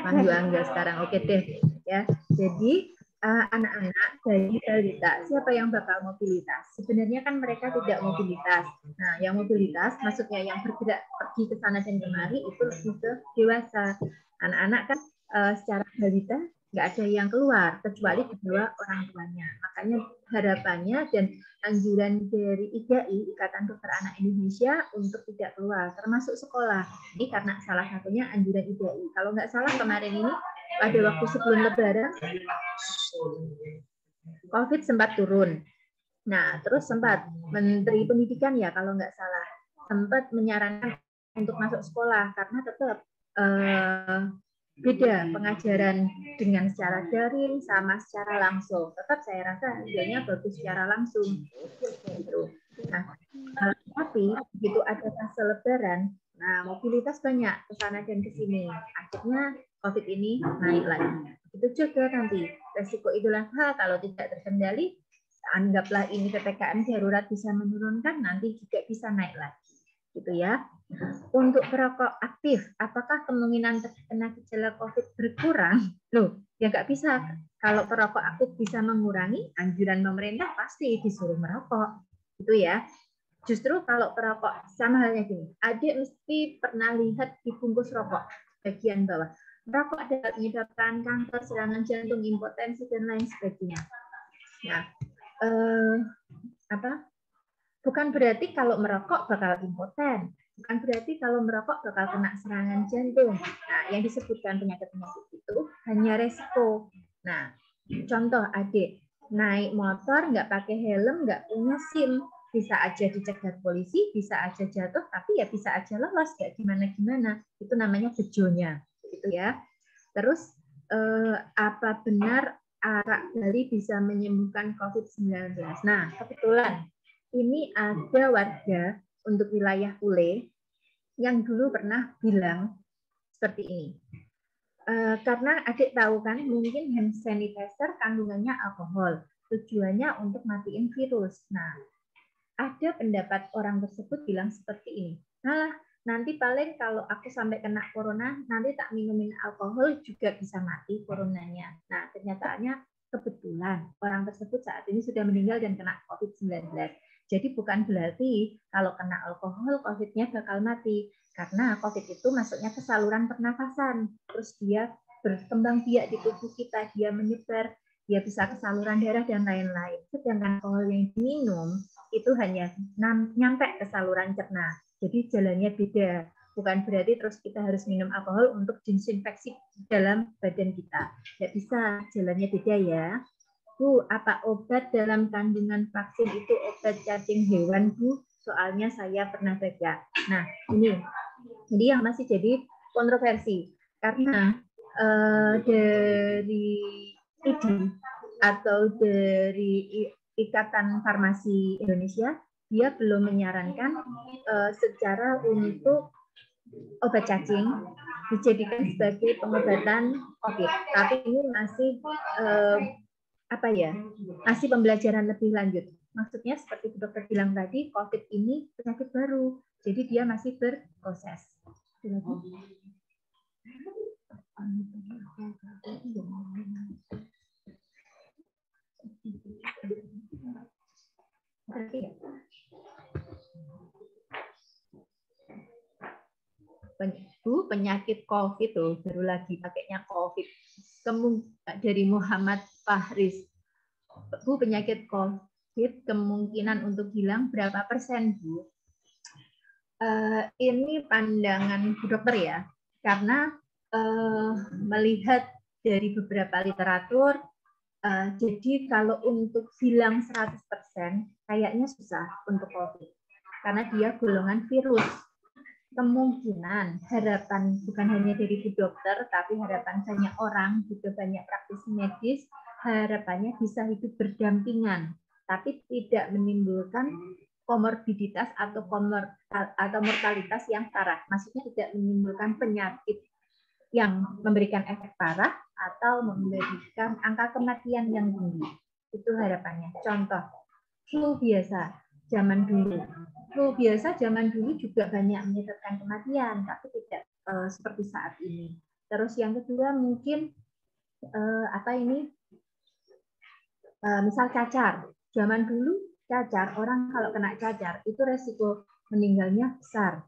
Pandu Angga sekarang. Oke deh. Ya. Jadi anak-anak bayi balita siapa yang bakal mobilitas? Sebenarnya kan mereka tidak mobilitas. Nah, yang mobilitas maksudnya yang bergerak pergi ke sana dan kemari itu lebih ke dewasa. Anak-anak kan secara balita nggak ada yang keluar kecuali kedua orang tuanya. Makanya harapannya dan anjuran dari IDAI, Ikatan Dokter Anak Indonesia, untuk tidak keluar, termasuk sekolah. Ini karena salah satunya anjuran IDAI. Kalau nggak salah kemarin ini pada waktu sebelum Lebaran, COVID sempat turun. Nah, terus sempat Menteri Pendidikan ya kalau nggak salah sempat menyarankan untuk masuk sekolah karena tetap beda pengajaran dengan secara daring sama secara langsung. Tetap saya rasa hasilnya bagus secara langsung. Nah, tapi begitu ada fase Lebaran, nah mobilitas banyak ke sana dan ke sini. Akhirnya COVID ini naik lagi. Itu juga nanti resiko Idul Adha kalau tidak terkendali, anggaplah ini PPKM darurat bisa menurunkan, nanti juga bisa naik lagi. Gitu ya. Untuk perokok aktif, apakah kemungkinan terkena gejala COVID berkurang? Loh, ya nggak bisa. Kalau perokok aktif bisa mengurangi, anjuran pemerintah pasti disuruh merokok. Gitu ya. Justru kalau perokok, sama halnya gini, adik mesti pernah lihat di bungkus rokok, bagian bawah. Merokok dapat menyebabkan kanker, serangan jantung, impotensi, dan lain sebagainya. Nah, bukan berarti kalau merokok bakal impoten. Bukan berarti kalau merokok bakal kena serangan jantung. Nah, yang disebutkan penyakit-penyakit itu hanya resiko. Nah, contoh adik naik motor nggak pakai helm, nggak punya SIM, bisa aja dicegat polisi, bisa aja jatuh, tapi ya bisa aja lolos, nggak gimana-gimana. Itu namanya bejonya, gitu ya. Terus apa benar arak Bali bisa menyembuhkan COVID-19? Nah, kebetulan ini ada warga untuk wilayah Pule yang dulu pernah bilang seperti ini. Karena adik tahu kan, mungkin hand sanitizer kandungannya alkohol. Tujuannya untuk matiin virus. Nah, ada pendapat orang tersebut bilang seperti ini. Nah, nanti paling kalau aku sampai kena corona, nanti tak minumin alkohol juga bisa mati coronanya. Nah, kenyataannya kebetulan orang tersebut saat ini sudah meninggal dan kena COVID-19. Jadi bukan berarti kalau kena alkohol COVID-nya bakal mati. Karena COVID itu masuknya ke saluran pernafasan. Terus dia berkembang biak di tubuh kita, dia menyebar, dia bisa ke saluran darah dan lain-lain. Sedangkan alkohol yang diminum itu hanya nyampe ke saluran cerna. Jadi jalannya beda. Bukan berarti terus kita harus minum alkohol untuk disinfeksi dalam badan kita. Tidak bisa, jalannya beda ya. Bu, apa obat dalam kandungan vaksin itu obat cacing hewan, Bu? Soalnya saya pernah baca. Nah, ini yang masih jadi kontroversi. Karena dari IDI atau dari Ikatan Farmasi Indonesia, dia belum menyarankan secara untuk obat cacing dijadikan sebagai pengobatan COVID. Tapi ini masih masih pembelajaran lebih lanjut. Maksudnya seperti dokter bilang tadi, COVID ini penyakit baru, jadi dia masih berproses. Bu, penyakit COVID tuh baru lagi pakainya COVID. Dari Muhammad Fahris. Bu, penyakit COVID kemungkinan untuk hilang berapa persen, Bu? Ini pandangan Bu Dokter ya, karena melihat dari beberapa literatur, jadi kalau untuk hilang 100% kayaknya susah untuk COVID, karena dia golongan virus. Kemungkinan harapan bukan hanya dari Bu Dokter, tapi harapan banyak orang, juga banyak praktisi medis, harapannya bisa hidup berdampingan, tapi tidak menimbulkan komorbiditas atau mortalitas yang parah. Maksudnya tidak menimbulkan penyakit yang memberikan efek parah atau memberikan angka kematian yang tinggi. Itu harapannya. Contoh, flu biasa zaman dulu. Flu biasa zaman dulu juga banyak menyebabkan kematian, tapi tidak seperti saat ini. Terus yang kedua mungkin misal cacar. Zaman dulu cacar, orang kalau kena cacar itu resiko meninggalnya besar.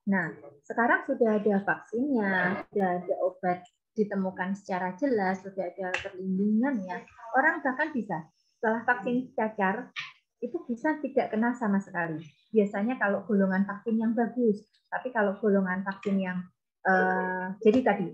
Nah, sekarang sudah ada vaksinnya, sudah ada obat ditemukan secara jelas, sudah ada perlindungannya. Orang bahkan bisa setelah vaksin cacar itu bisa tidak kena sama sekali. Biasanya kalau golongan vaksin yang bagus, tapi kalau golongan vaksin yang jadi tadi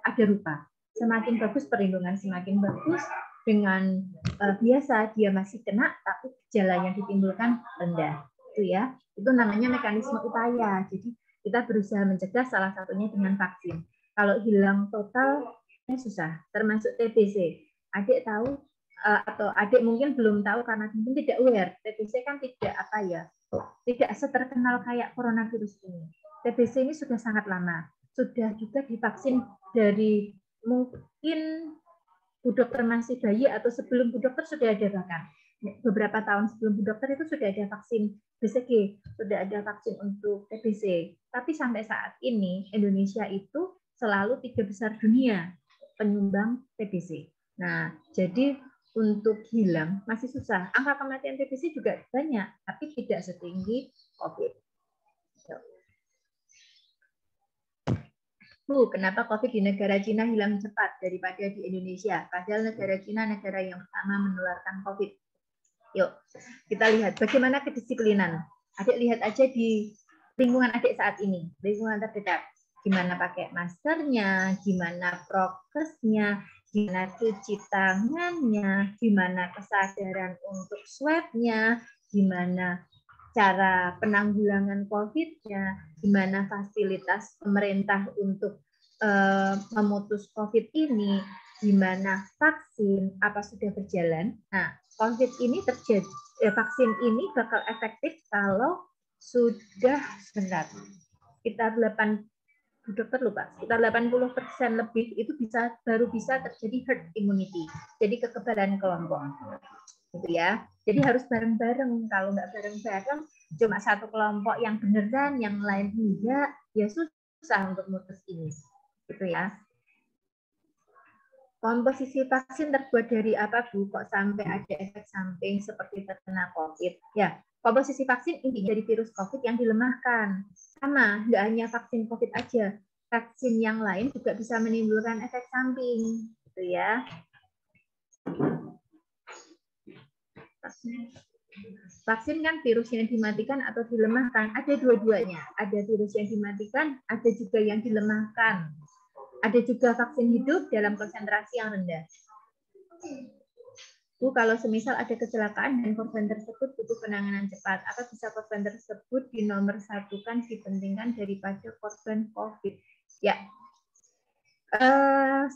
ada rupa. Semakin bagus perlindungan, semakin bagus. Dengan biasa dia masih kena, tapi gejala yang ditimbulkan rendah. Itu ya, itu namanya mekanisme upaya. Jadi kita berusaha mencegah, salah satunya dengan vaksin. Kalau hilang total, susah. Termasuk TBC. Adik tahu atau adik mungkin belum tahu karena mungkin tidak aware. TBC kan tidak seterkenal kayak coronavirus ini. TBC ini sudah sangat lama. Sudah juga divaksin dari mungkin Bu Dokter masih bayi atau sebelum Bu Dokter sudah ada, bahkan beberapa tahun sebelum Bu Dokter itu sudah ada vaksin BCG, sudah ada vaksin untuk TBC. Tapi sampai saat ini Indonesia itu selalu 3 besar dunia penyumbang TBC. Nah, jadi untuk hilang masih susah. Angka kematian TBC juga banyak, tapi tidak setinggi COVID. Bu, kenapa COVID di negara Cina hilang cepat daripada di Indonesia? Padahal negara Cina negara yang pertama menularkan COVID. Yuk, kita lihat bagaimana kedisiplinan. Adik lihat aja di lingkungan adik saat ini, lingkungan terdekat. Gimana pakai maskernya, gimana prokesnya, gimana cuci tangannya, gimana kesadaran untuk swab-nya, gimana cara penanggulangan COVID-nya, gimana fasilitas pemerintah untuk memutus COVID ini, gimana vaksin, apa sudah berjalan. Nah, COVID ini terjadi, vaksin ini bakal efektif kalau sudah sebentar. Sekitar 80% lebih itu baru bisa terjadi herd immunity. Jadi kekebalan kelompok. Gitu ya. Jadi harus bareng-bareng. Kalau nggak bareng-bareng, cuma satu kelompok yang beneran, yang lain enggak, ya susah untuk mutus ini. Gitu ya. Komposisi vaksin terbuat dari apa, Bu? Kok sampai ada efek samping seperti terkena COVID? Ya, komposisi vaksin intinya dari virus COVID yang dilemahkan. Sama, nggak hanya vaksin COVID aja. Vaksin yang lain juga bisa menimbulkan efek samping. Gitu ya. Vaksin kan virus yang dimatikan atau dilemahkan, ada dua-duanya. Ada virus yang dimatikan, ada juga yang dilemahkan. Ada juga vaksin hidup dalam konsentrasi yang rendah. Bu, kalau semisal ada kecelakaan dan korban tersebut butuh penanganan cepat, apa bisa korban tersebut dinomorsatukan, dipentingkan daripada korban COVID? Ya,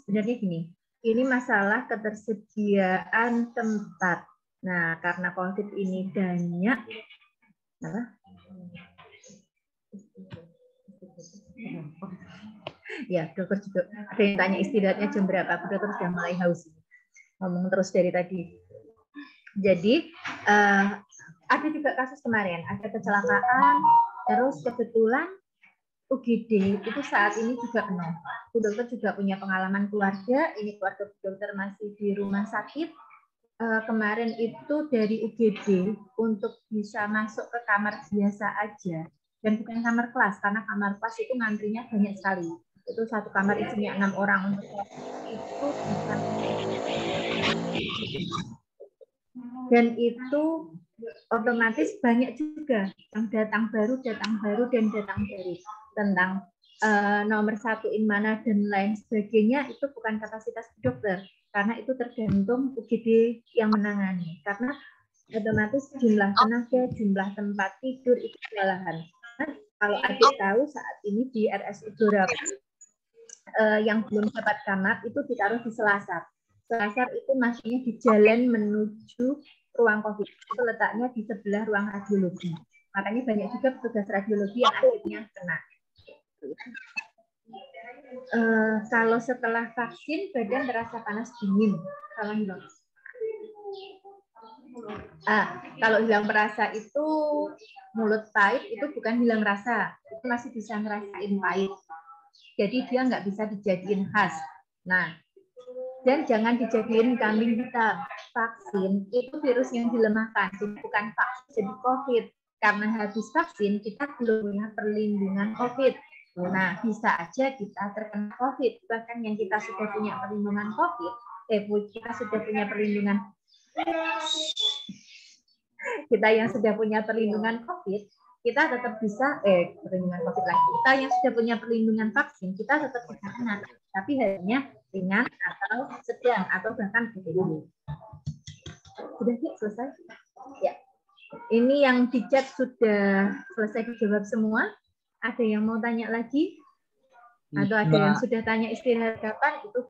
sebenarnya gini, ini masalah ketersediaan tempat. Nah, karena COVID ini banyak, ya dokter juga ada yang tanya istirahatnya jam berapa, dokter sudah mulai haus ngomong terus dari tadi. Jadi ada juga kasus kemarin, ada kecelakaan, terus kebetulan UGD itu saat ini juga penuh. Bu dokter juga punya pengalaman keluarga, ini keluarga Bu dokter masih di rumah sakit. Kemarin itu dari UGD untuk bisa masuk ke kamar biasa aja, dan bukan kamar kelas, karena kamar kelas itu ngantrinya banyak sekali. Itu satu kamar isinya 6 orang, untuk itu bukan. Dan itu otomatis banyak juga yang datang baru tentang nomor satuin mana dan lain sebagainya. Itu bukan kapasitas dokter, karena itu tergantung UGD yang menangani, karena otomatis jumlah tenaga, jumlah tempat tidur itu kewalahan. Nah, kalau adik tahu saat ini di RSUD Dorapa yang belum dapat kamar itu ditaruh di Selasar. Selasar itu maksudnya di jalan menuju ruang COVID. Itu letaknya di sebelah ruang radiologi. Makanya banyak juga petugas radiologi yang akhirnya kena. Kalau setelah vaksin badan terasa panas dingin. Kalau hilang perasa itu mulut pahit itu bukan hilang rasa, itu masih bisa ngerasain pahit. Jadi dia nggak bisa dijadiin khas. Nah, dan jangan dijadiin kambing hitam. Vaksin itu virus yang dilemahkan, jadi bukan vaksin jadi COVID. Karena habis vaksin kita belum punya perlindungan COVID. Nah, bisa aja kita terkena COVID. Bahkan yang kita sudah punya perlindungan COVID, kita sudah punya perlindungan. Kita yang sudah punya perlindungan COVID, kita tetap bisa perlindungan COVID lagi. Kita yang sudah punya perlindungan vaksin, kita tetap bisa kena, tapi hanya ringan atau sedang atau bahkan berbeda. Sudah selesai? Ya. Ini yang di chat sudah selesai dijawab semua. Ada yang mau tanya lagi? Atau ada yang sudah tanya istirahat kapan? Itu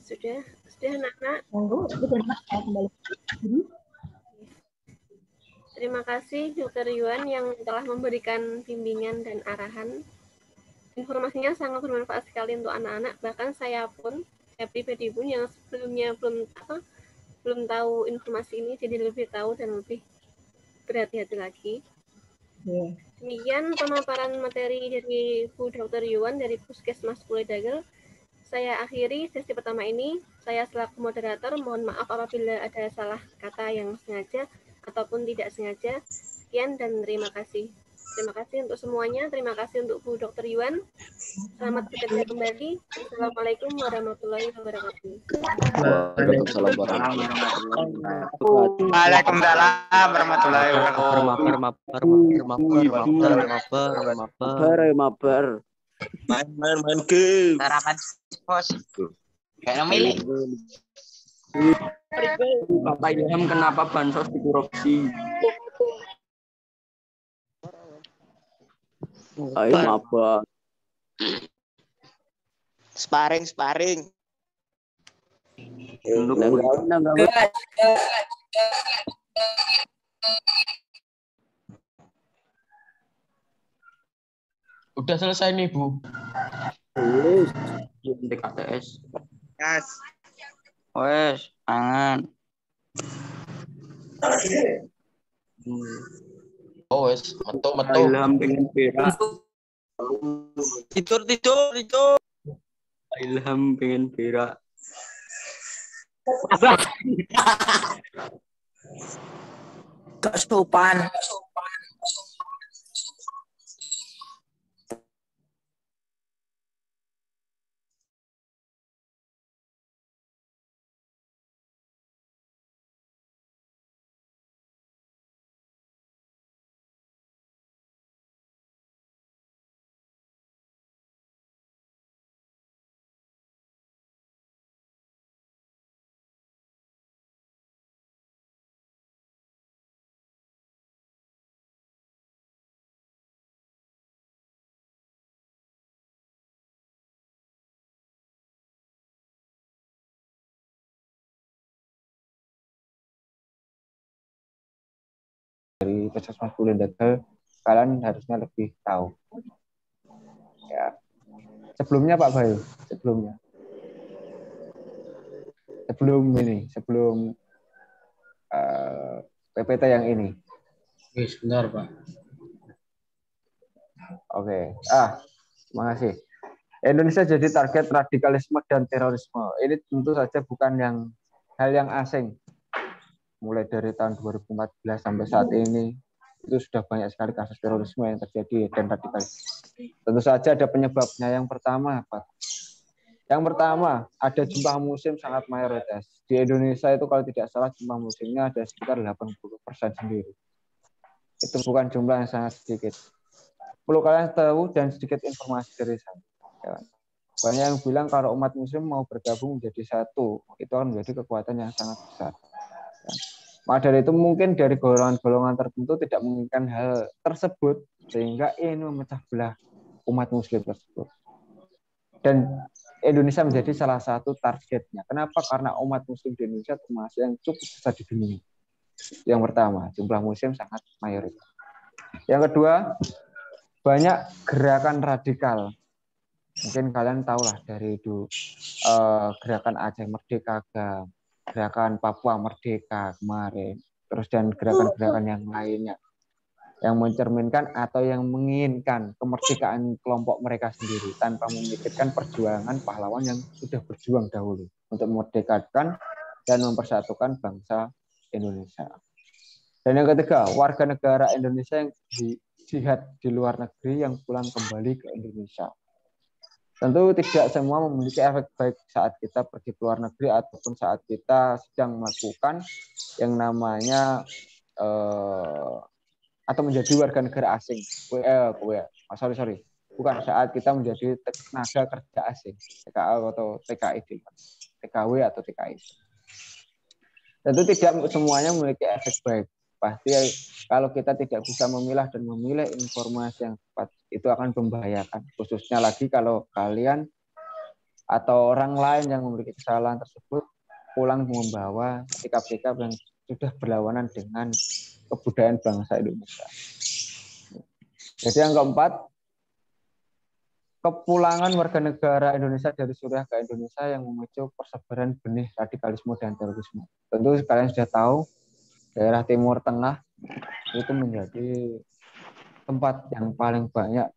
sudah anak-anak. Terima kasih Dr. Yuan yang telah memberikan bimbingan dan arahan. Informasinya sangat bermanfaat sekali untuk anak-anak. Bahkan saya pribadi pun yang sebelumnya belum tahu informasi ini, jadi lebih tahu dan lebih berhati-hati lagi. Demikian pemaparan materi dari Bu Dr. Yuan dari Puskesmas Puledagel. Saya akhiri sesi pertama ini. Saya selaku moderator mohon maaf apabila ada salah kata yang sengaja ataupun tidak sengaja. Sekian dan terima kasih. Terima kasih untuk semuanya. Terima kasih untuk Bu Dr. Yuan. Selamat bekerja kembali. Assalamualaikum warahmatullahi wabarakatuh. Waalaikumsalam warahmatullahi wabarakatuh. Waalaikumsalam warahmatullahi wabarakatuh. Main game. Sarapan bos. Kayak milih. Bapak Ilham kenapa bansos dikorupsi? Ayo apa? Sparring. Udah selesai nih, Bu. DKTS. Yes. Wes, angan. Oh, wes, metu. Ilham pengen berak. Tidur. Ilham pengen berak. Kesupan. Dari Puskesmas Puledagel, kalian harusnya lebih tahu. Ya. Sebelumnya Pak Bayu, sebelum PPT yang ini. Sebentar, Pak. Oke. Terima kasih. Indonesia jadi target radikalisme dan terorisme. Ini tentu saja bukan hal yang asing. Mulai dari tahun 2014 sampai saat ini, itu sudah banyak sekali kasus terorisme yang terjadi dan radikalisme. Tentu saja ada penyebabnya. Yang pertama, ada jumlah muslim sangat mayoritas. Di Indonesia itu kalau tidak salah jumlah muslimnya ada sekitar 80% sendiri. Itu bukan jumlah yang sangat sedikit. Perlu kalian tahu dan sedikit informasi dari saya. Banyak yang bilang kalau umat muslim mau bergabung menjadi satu, itu akan menjadi kekuatan yang sangat besar. Maka dari itu mungkin dari golongan-golongan tertentu tidak menginginkan hal tersebut, sehingga ingin memecah belah umat muslim tersebut. Dan Indonesia menjadi salah satu targetnya. Kenapa? Karena umat muslim di Indonesia termasuk yang cukup besar di dunia. Yang pertama, jumlah muslim sangat mayoritas. Yang kedua, banyak gerakan radikal. Mungkin kalian tahulah dari itu gerakan Aceh Merdeka, gerakan Papua Merdeka kemarin, terus dan gerakan-gerakan yang lainnya yang mencerminkan atau yang menginginkan kemerdekaan kelompok mereka sendiri tanpa memikirkan perjuangan pahlawan yang sudah berjuang dahulu untuk memerdekakan dan mempersatukan bangsa Indonesia. Dan yang ketiga, warga negara Indonesia yang jihad di luar negeri yang pulang kembali ke Indonesia. Tentu tidak semua memiliki efek baik saat kita pergi ke luar negeri ataupun saat kita sedang melakukan yang namanya atau menjadi warga negara asing. Bukan saat kita menjadi tenaga kerja asing, TKA atau TKI, TKW atau TKI. Tentu tidak semuanya memiliki efek baik. Pasti kalau kita tidak bisa memilah dan memilih informasi yang tepat, itu akan membahayakan. Khususnya lagi kalau kalian atau orang lain yang memiliki kesalahan tersebut pulang membawa sikap-sikap yang sudah berlawanan dengan kebudayaan bangsa Indonesia. Jadi yang keempat, kepulangan warga negara Indonesia dari Suriah ke Indonesia yang memicu persebaran benih radikalisme dan terorisme. Tentu kalian sudah tahu, daerah Timur Tengah itu menjadi tempat yang paling banyak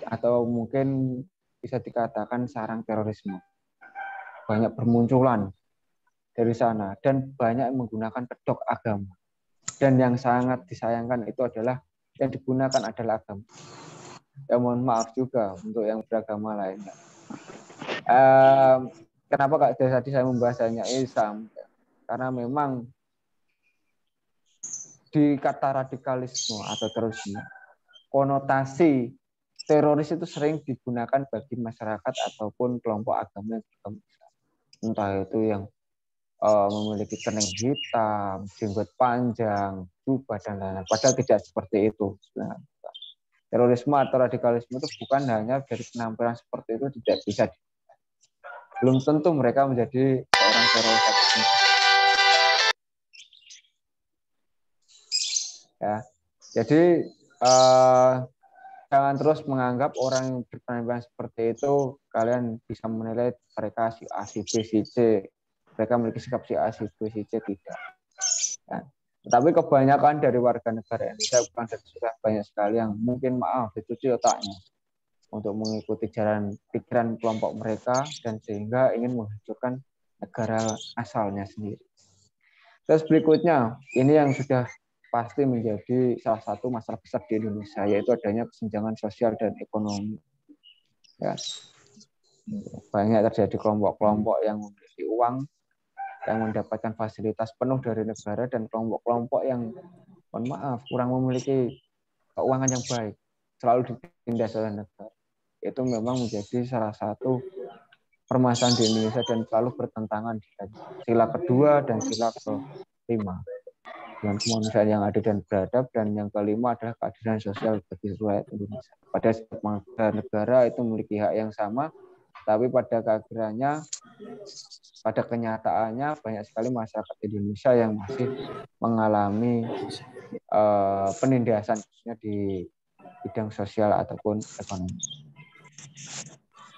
atau mungkin bisa dikatakan sarang terorisme. Banyak bermunculan dari sana dan banyak menggunakan kedok agama. Dan yang sangat disayangkan itu adalah yang digunakan adalah agama. Ya mohon maaf juga untuk yang beragama lainnya. Kenapa Kak tadi saya membahasanya Islam? Karena memang di kata radikalisme atau terorisme, konotasi teroris itu sering digunakan bagi masyarakat ataupun kelompok agama yang berkembang. Entah itu yang memiliki kening hitam, jenggot panjang, jubah dan lain-lain. Padahal tidak seperti itu. Terorisme atau radikalisme itu bukan hanya dari penampilan seperti itu, tidak bisa. Belum tentu mereka menjadi seorang teroris. Ya, jadi jangan terus menganggap orang yang berpenampilan seperti itu kalian bisa menilai mereka si A, si B, si C. Mereka memiliki sikap si A, si B, si C, tidak. Ya. Tetapi kebanyakan dari warga negara Indonesia bukan sudah banyak sekali yang mungkin dicuci otaknya untuk mengikuti jalan pikiran kelompok mereka dan sehingga ingin menghancurkan negara asalnya sendiri. Terus berikutnya, ini yang sudah pasti menjadi salah satu masalah besar di Indonesia, yaitu adanya kesenjangan sosial dan ekonomi. Ya. Banyak terjadi kelompok-kelompok yang memiliki uang, yang mendapatkan fasilitas penuh dari negara, dan kelompok-kelompok yang, mohon maaf, kurang memiliki keuangan yang baik, selalu ditindas oleh negara. Itu memang menjadi salah satu permasalahan di Indonesia dan selalu bertentangan dengan sila kedua dan sila kelima. Dengan kemanusiaan yang adil dan beradab, dan yang kelima adalah keadilan sosial bagi seluruh rakyat Indonesia. Pada setiap negara itu memiliki hak yang sama, tapi pada keakhirnya, pada kenyataannya banyak sekali masyarakat Indonesia yang masih mengalami penindasan khususnya di bidang sosial ataupun ekonomi.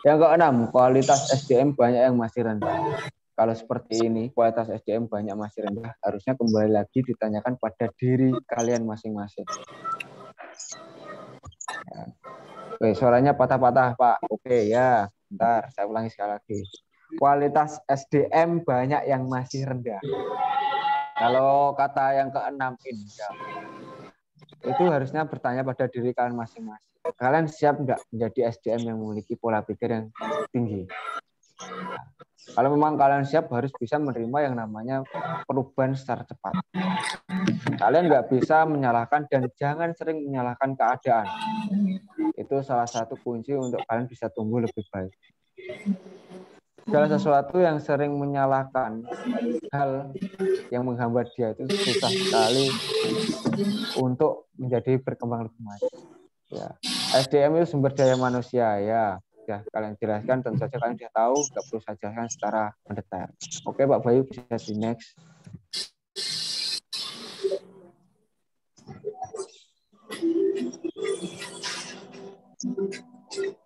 Yang keenam, kualitas SDM banyak yang masih rendah. kalau seperti ini, kualitas SDM banyak masih rendah, harusnya kembali lagi ditanyakan pada diri kalian masing-masing. Ya. Oke, suaranya patah-patah, Pak. Oke, ya. Bentar, saya ulangi sekali lagi. Kualitas SDM banyak yang masih rendah. Kalau kata yang keenam ini, ya, itu harusnya bertanya pada diri kalian masing-masing. Kalian siap nggak menjadi SDM yang memiliki pola pikir yang tinggi? Kalau memang kalian siap, harus bisa menerima yang namanya perubahan secara cepat. Kalian nggak bisa menyalahkan dan jangan sering menyalahkan keadaan. Itu salah satu kunci untuk kalian bisa tumbuh lebih baik. Segala sesuatu yang sering menyalahkan hal yang menghambat dia itu susah sekali untuk menjadi berkembang lebih maju. Ya. SDM itu sumber daya manusia, ya. Ya, kalian jelaskan, tentu saja kalian sudah tahu, nggak perlu saya jelaskan secara mendetail. Oke, Pak Bayu, bisa di next.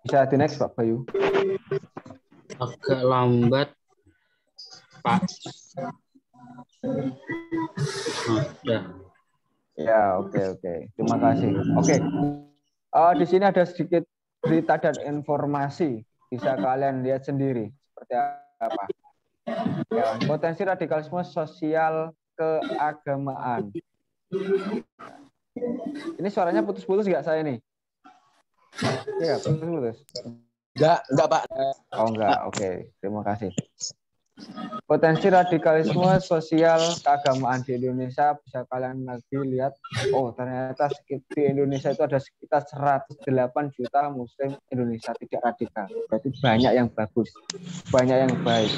Bisa di next, Pak Bayu. Agak lambat, Pak. Ya. Ya, oke. Terima kasih. Oke. Di sini ada sedikit berita dan informasi. Bisa kalian lihat sendiri seperti apa. Ya, potensi radikalisme sosial keagamaan. Ini suaranya putus-putus nggak saya nih? Iya, putus-putus. Enggak, Pak. Oh, enggak. Oke. Terima kasih. Potensi radikalisme sosial keagamaan di Indonesia bisa kalian lagi lihat. Oh, ternyata di Indonesia itu ada sekitar 108 juta Muslim Indonesia tidak radikal. Berarti banyak yang bagus, banyak yang baik.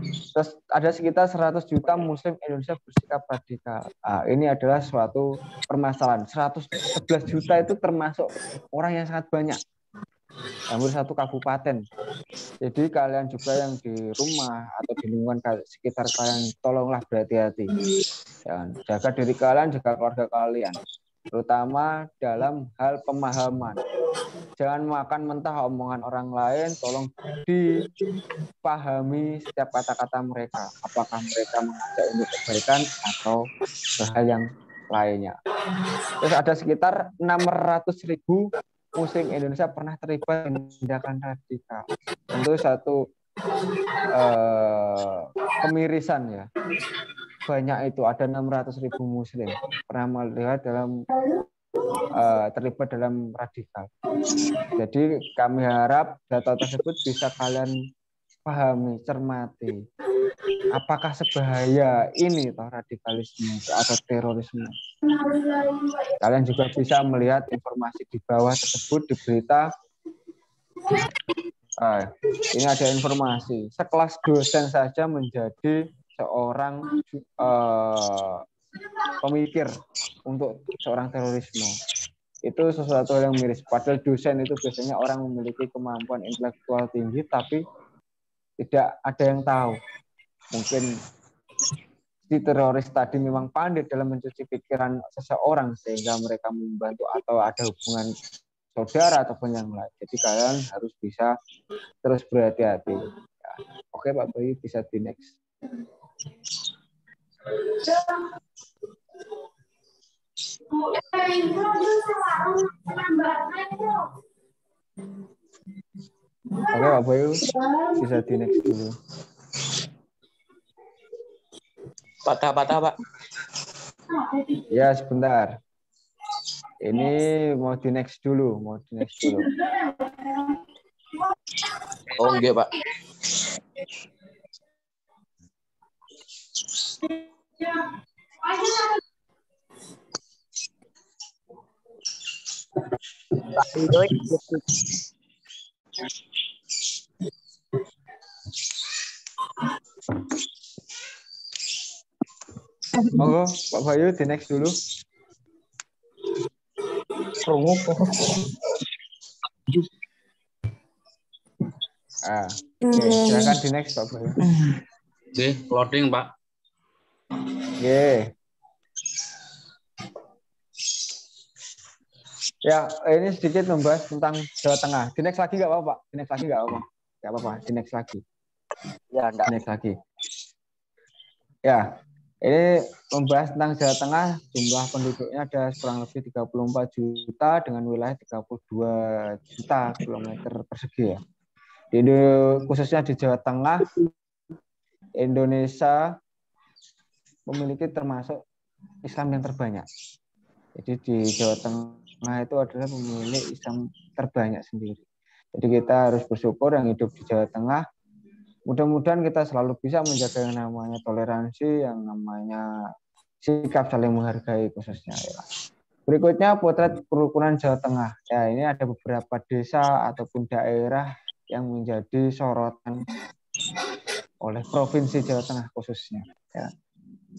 Terus ada sekitar 100 juta Muslim Indonesia bersikap radikal. Ini adalah suatu permasalahan. 111 juta itu termasuk orang yang sangat banyak. Hampir satu kabupaten. Jadi kalian juga yang di rumah atau di lingkungan sekitar kalian, tolonglah berhati-hati. Jaga diri kalian, jaga keluarga kalian. Terutama dalam hal pemahaman. Jangan makan mentah omongan orang lain, tolong dipahami setiap kata-kata mereka. Apakah mereka mengajak untuk kebaikan atau hal yang lainnya. Terus ada sekitar 600.000 Muslim Indonesia pernah terlibat tindakan radikal. Tentu satu kemirisan ya. Banyak itu, ada 600.000 Muslim pernah melihat terlibat dalam radikal. Jadi kami harap data tersebut bisa kalian pahami, cermati. Apakah sebahaya ini toh radikalisme atau terorisme? Kalian juga bisa melihat informasi di bawah tersebut di berita. Ini ada informasi, sekelas dosen saja menjadi seorang pemikir untuk seorang terorisme. Itu sesuatu yang miris. Padahal dosen itu biasanya orang memiliki kemampuan intelektual tinggi, tapi tidak ada yang tahu. Mungkin si teroris tadi memang pandai dalam mencuci pikiran seseorang sehingga mereka membantu atau ada hubungan saudara ataupun yang lain. Jadi kalian harus bisa terus berhati-hati. Ya. Oke, Pak Bayu, bisa di next. Oke, Pak Bayu, bisa di next dulu. Patah-patah, Pak. Ya, sebentar. Ini mau di next dulu, Oh, enggak, Pak. Monggo, Pak Bayu, di next dulu. Oke, silakan di next, Pak Bayu. Oke, loading, Pak. Oke. Ya, ini sedikit membahas tentang Jawa Tengah. Di next lagi nggak apa-apa, Pak? Di next lagi nggak apa-apa. Nggak apa-apa, di next lagi. Ya, enggak. Next lagi. Ya, ini membahas tentang Jawa Tengah, jumlah penduduknya ada kurang lebih 34 juta dengan wilayah 32 juta kilometer persegi ya. Khususnya di Jawa Tengah, Indonesia memiliki termasuk Islam yang terbanyak. Jadi di Jawa Tengah itu adalah pemilik Islam terbanyak sendiri. Jadi kita harus bersyukur yang hidup di Jawa Tengah. Mudah-mudahan kita selalu bisa menjaga yang namanya toleransi, yang namanya sikap saling menghargai khususnya. Ya. Berikutnya potret kerukunan Jawa Tengah. Ya, ini ada beberapa desa ataupun daerah yang menjadi sorotan oleh Provinsi Jawa Tengah khususnya. Ya.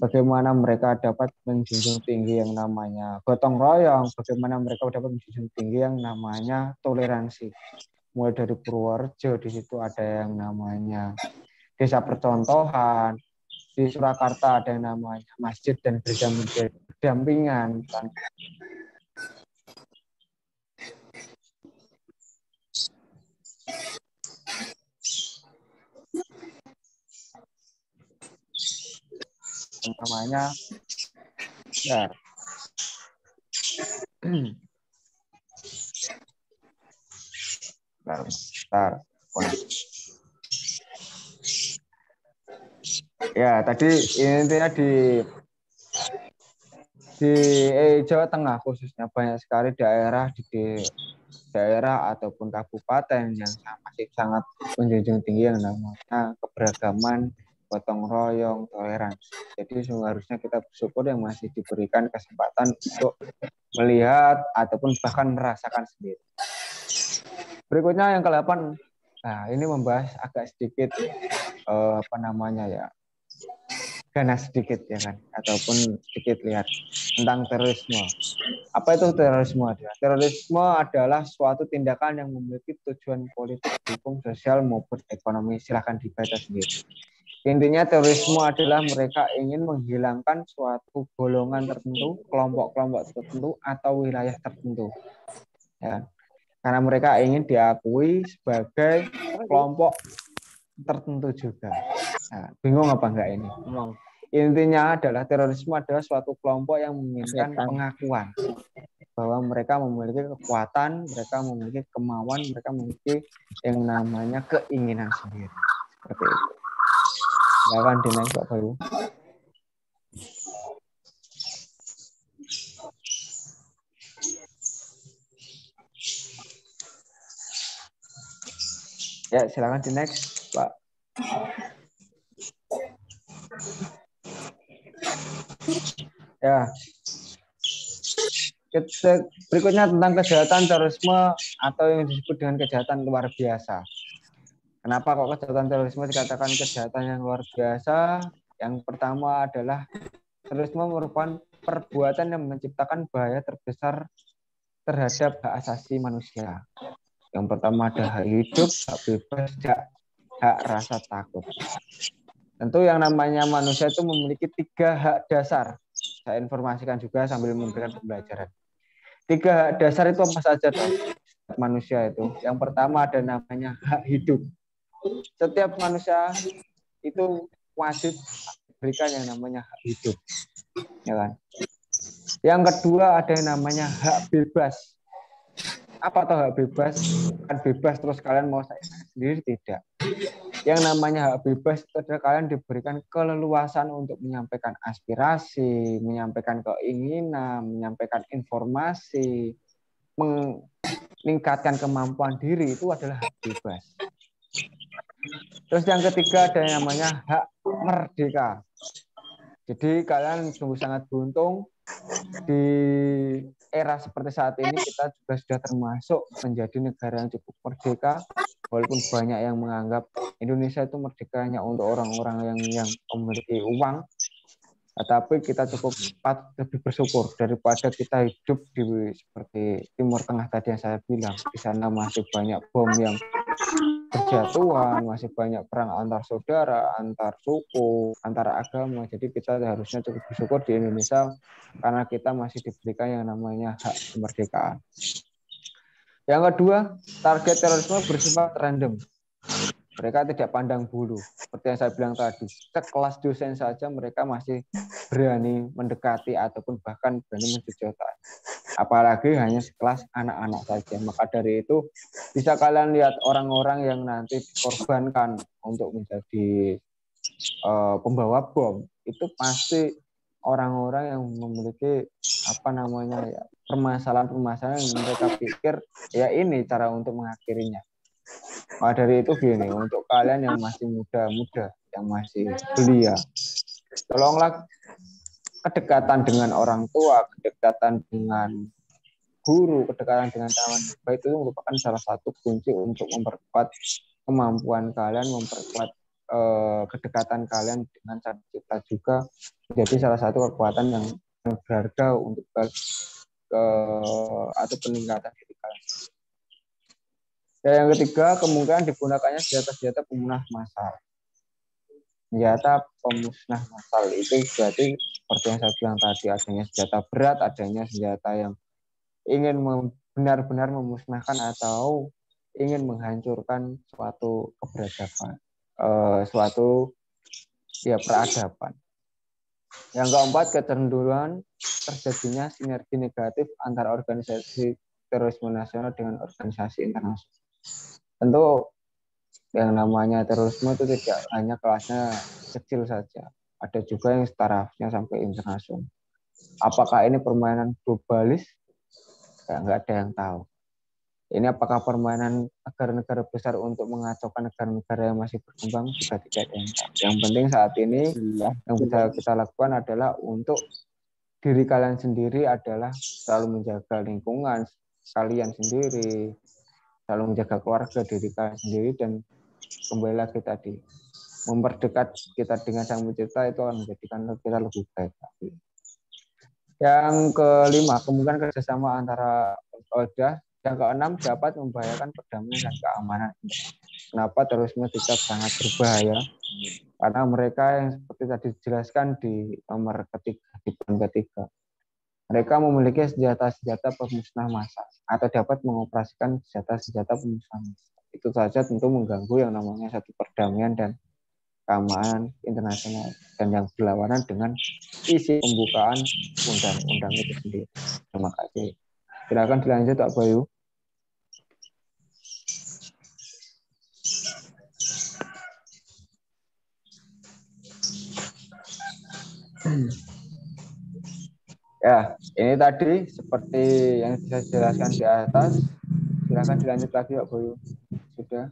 Bagaimana mereka dapat menjunjung tinggi yang namanya gotong royong, bagaimana mereka dapat menjunjung tinggi yang namanya toleransi. Mulai dari Purworejo, di situ ada yang namanya Desa Percontohan, di Surakarta ada yang namanya masjid dan gereja berdampingan. Namanya ya. Bentar. Ya, tadi intinya di Jawa Tengah khususnya banyak sekali daerah ataupun kabupaten yang masih sangat menjunjung tinggi yang namanya keberagaman, gotong royong, toleransi. Jadi seharusnya kita bersyukur yang masih diberikan kesempatan untuk melihat ataupun bahkan merasakan sendiri. Berikutnya yang ke-8, nah ini membahas agak sedikit ganas sedikit ya kan, ataupun sedikit lihat tentang terorisme. Apa itu terorisme? Terorisme adalah suatu tindakan yang memiliki tujuan politik, hukum, sosial maupun ekonomi. Silahkan dibaca sendiri. Intinya terorisme adalah mereka ingin menghilangkan suatu golongan tertentu, kelompok-kelompok tertentu atau wilayah tertentu. Ya. Karena mereka ingin diakui sebagai kelompok tertentu juga. Nah, bingung apa enggak ini? Intinya adalah terorisme adalah suatu kelompok yang menginginkan pengakuan bahwa mereka memiliki kekuatan, mereka memiliki kemauan, mereka memiliki yang namanya keinginan sendiri. Seperti itu. Silakan di-next Pak Bayu. Ya, silakan di-next Pak. Ya. Berikutnya tentang kejahatan terorisme atau yang disebut dengan kejahatan luar biasa. Kenapa kok kejahatan terorisme dikatakan kejahatan yang luar biasa? Yang pertama adalah terorisme merupakan perbuatan yang menciptakan bahaya terbesar terhadap hak asasi manusia. Yang pertama ada hak hidup, hak bebas, hak rasa takut. Tentu yang namanya manusia itu memiliki 3 hak dasar. Saya informasikan juga sambil memberikan pembelajaran. 3 hak dasar itu apa saja tuh? Manusia itu. Yang pertama ada namanya hak hidup. Setiap manusia itu wajib diberikan yang namanya hak hidup. Ya kan? Yang kedua ada yang namanya hak bebas. Apa tuh hak bebas? Kan bebas terus kalian mau saya sendiri? Tidak. Yang namanya hak bebas itu adalah kalian diberikan keleluasan untuk menyampaikan aspirasi, menyampaikan keinginan, menyampaikan informasi, meningkatkan kemampuan diri, itu adalah hak bebas. Terus yang ketiga ada yang namanya hak merdeka. Jadi kalian sungguh sangat beruntung di era seperti saat ini kita juga sudah termasuk menjadi negara yang cukup merdeka, walaupun banyak yang menganggap Indonesia itu merdeka hanya untuk orang-orang yang memiliki uang, tetapi kita cukup lebih bersyukur daripada kita hidup di seperti Timur Tengah tadi yang saya bilang. Di sana masih banyak bom yang berjatuhan, masih banyak perang antar saudara, antar suku, antar agama. Jadi kita harusnya cukup bersyukur di Indonesia karena kita masih diberikan yang namanya hak kemerdekaan. Yang kedua, target terorisme bersifat random. Mereka tidak pandang bulu. Seperti yang saya bilang tadi, sekelas dosen saja mereka masih berani mendekati ataupun bahkan berani mencuci otak. Apalagi hanya sekelas anak-anak saja. Maka dari itu bisa kalian lihat orang-orang yang nanti dikorbankan untuk menjadi pembawa bom itu pasti orang-orang yang memiliki permasalahan-permasalahan yang mereka pikir ya ini cara untuk mengakhirinya. Maka dari itu gini, untuk kalian yang masih muda-muda, yang masih belia, tolonglah kedekatan dengan orang tua, kedekatan dengan guru, kedekatan dengan kawan baik itu merupakan salah satu kunci untuk memperkuat kemampuan kalian, memperkuat kedekatan kalian dengan sang pencipta juga menjadi salah satu kekuatan yang berharga untuk atau peningkatan diri kalian. Dan yang ketiga, kemungkinan digunakannya senjata-senjata pemusnah massal. Senjata pemusnah massal itu berarti seperti yang saya bilang tadi, adanya senjata berat, adanya senjata yang ingin benar-benar memusnahkan atau ingin menghancurkan suatu keberadaban, suatu peradaban. Yang keempat, kecenderungan terjadinya sinergi negatif antara organisasi terorisme nasional dengan organisasi internasional. Tentu yang namanya terorisme itu tidak hanya kelasnya kecil saja, ada juga yang tarafnya sampai internasional. Apakah ini permainan globalis? Ya, nggak ada yang tahu. Ini apakah permainan negara-negara besar untuk mengacaukan negara-negara yang masih berkembang? Juga tidak ada yang tahu. Yang penting saat ini yang bisa kita lakukan adalah untuk diri kalian sendiri adalah selalu menjaga lingkungan kalian sendiri, selalu menjaga keluarga diri kalian sendiri, dan kembali lagi tadi memperdekat kita dengan Sang Pencipta itu akan menjadikan kita lebih baik. Yang kelima, kemungkinan kerjasama antara ODA. Yang keenam, dapat membahayakan perdamaian dan keamanan. Kenapa terorisme tetap sangat berbahaya? Karena mereka yang seperti tadi dijelaskan di nomor ketiga, di poin ketiga, mereka memiliki senjata-senjata pemusnah massal atau dapat mengoperasikan senjata-senjata pemusnah massal. Itu saja tentu mengganggu yang namanya satu perdamaian dan keamanan internasional, dan yang berlawanan dengan isi pembukaan undang-undang itu sendiri. Terima kasih. Silakan dilanjut, Pak Bayu. Ya, ini tadi seperti yang saya jelaskan di atas. Silakan dilanjut lagi, Pak Bayu. Sudah.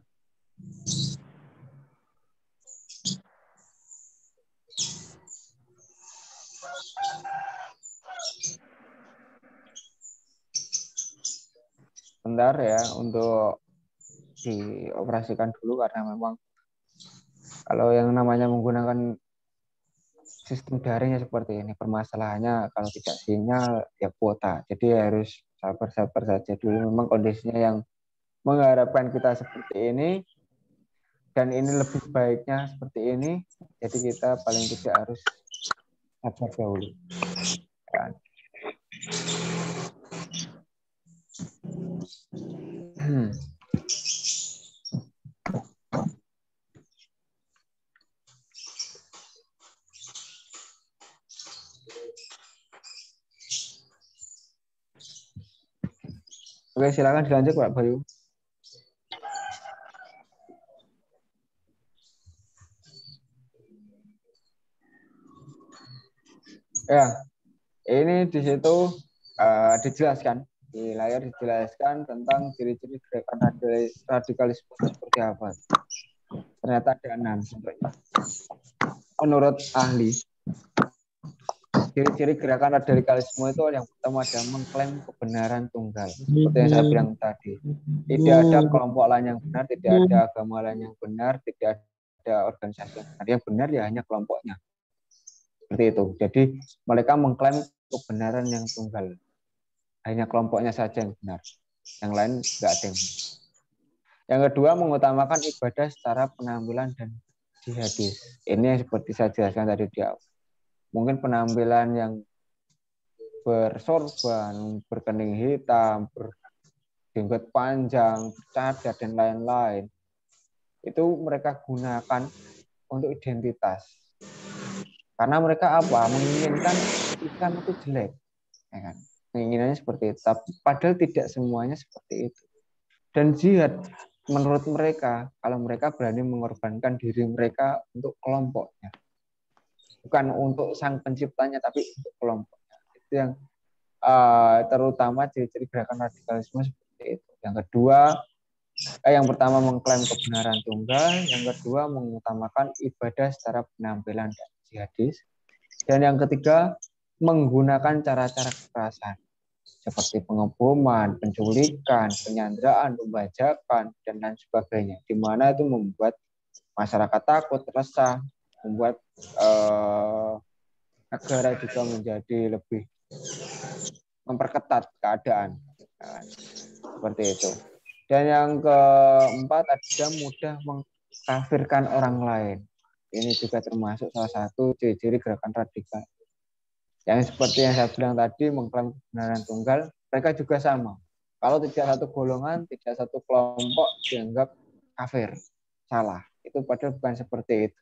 Bentar ya, untuk dioperasikan dulu karena memang kalau yang namanya menggunakan sistem daringnya seperti ini, permasalahannya kalau tidak sinyal ya kuota. Jadi harus sabar-sabar saja dulu. Memang kondisinya yang mengharapkan kita seperti ini, dan ini lebih baiknya seperti ini. Jadi kita paling tidak harus sabar dahulu. Ya. Oke, silakan dilanjut, Pak Bayu. Ya, ini di situ dijelaskan, di layar dijelaskan tentang ciri-ciri gerakan radikalisme seperti apa. Ternyata ada 6 contohnya. Menurut ahli, ciri-ciri gerakan radikalisme itu yang pertama ada mengklaim kebenaran tunggal. Seperti yang saya bilang tadi, tidak ada kelompok lain yang benar, tidak ada agama lain yang benar, tidak ada organisasi yang benar. Yang benar ya hanya kelompoknya. Seperti itu. Jadi mereka mengklaim kebenaran yang tunggal. Hanya kelompoknya saja yang benar. Yang lain nggak ada yang benar. Yang kedua, mengutamakan ibadah secara penampilan dan jihadis. Ini yang seperti saya jelaskan tadi di awal. Mungkin penampilan yang bersorban, berkening hitam, berjenggot panjang, bercadar, dan lain-lain. itu mereka gunakan untuk identitas. Karena mereka apa? Menginginkan Islam itu jelek, ya kan? Keinginannya seperti itu. Tapi padahal tidak semuanya seperti itu. Dan jihad menurut mereka, kalau mereka berani mengorbankan diri mereka untuk kelompoknya, bukan untuk sang penciptanya, tapi untuk kelompoknya. Itu yang terutama ciri-ciri gerakan radikalisme seperti itu. Yang kedua, yang pertama mengklaim kebenaran tunggal, yang kedua mengutamakan ibadah secara penampilan dan jihadis, dan yang ketiga menggunakan cara-cara kekerasan seperti pengeboman, penculikan, penyanderaan, pembajakan, dan lain sebagainya, di mana itu membuat masyarakat takut, resah, membuat negara juga menjadi lebih memperketat keadaan, nah, seperti itu. Dan yang keempat ada mudah mengkafirkan orang lain. Ini juga termasuk salah satu ciri-ciri gerakan radikal. Yang seperti yang saya bilang tadi, mengklaim kebenaran tunggal, mereka juga sama. Kalau tidak satu golongan, tidak satu kelompok, dianggap kafir, salah. Itu padahal bukan seperti itu.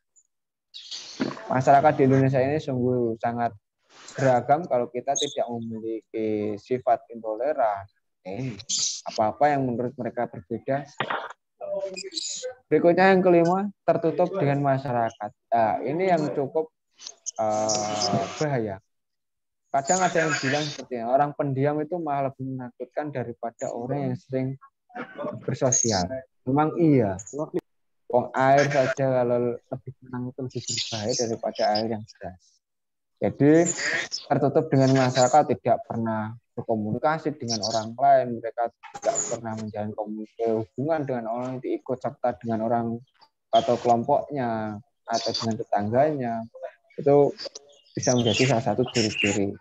Masyarakat di Indonesia ini sungguh sangat beragam. Kalau kita tidak memiliki sifat intoleran, apa-apa yang menurut mereka berbeda. Berikutnya yang kelima, tertutup dengan masyarakat. Nah, ini yang cukup bahaya. Kadang ada yang bilang seperti ini, orang pendiam itu malah lebih menakutkan daripada orang yang sering bersosial. Memang iya. Wong air saja kalau lebih tenang itu lebih berbahaya daripada air yang deras. Jadi tertutup dengan masyarakat, tidak pernah berkomunikasi dengan orang lain, mereka tidak pernah menjalin hubungan dengan orang yang ikut serta dengan orang atau kelompoknya atau dengan tetangganya. Itu bisa menjadi salah satu ciri-ciri.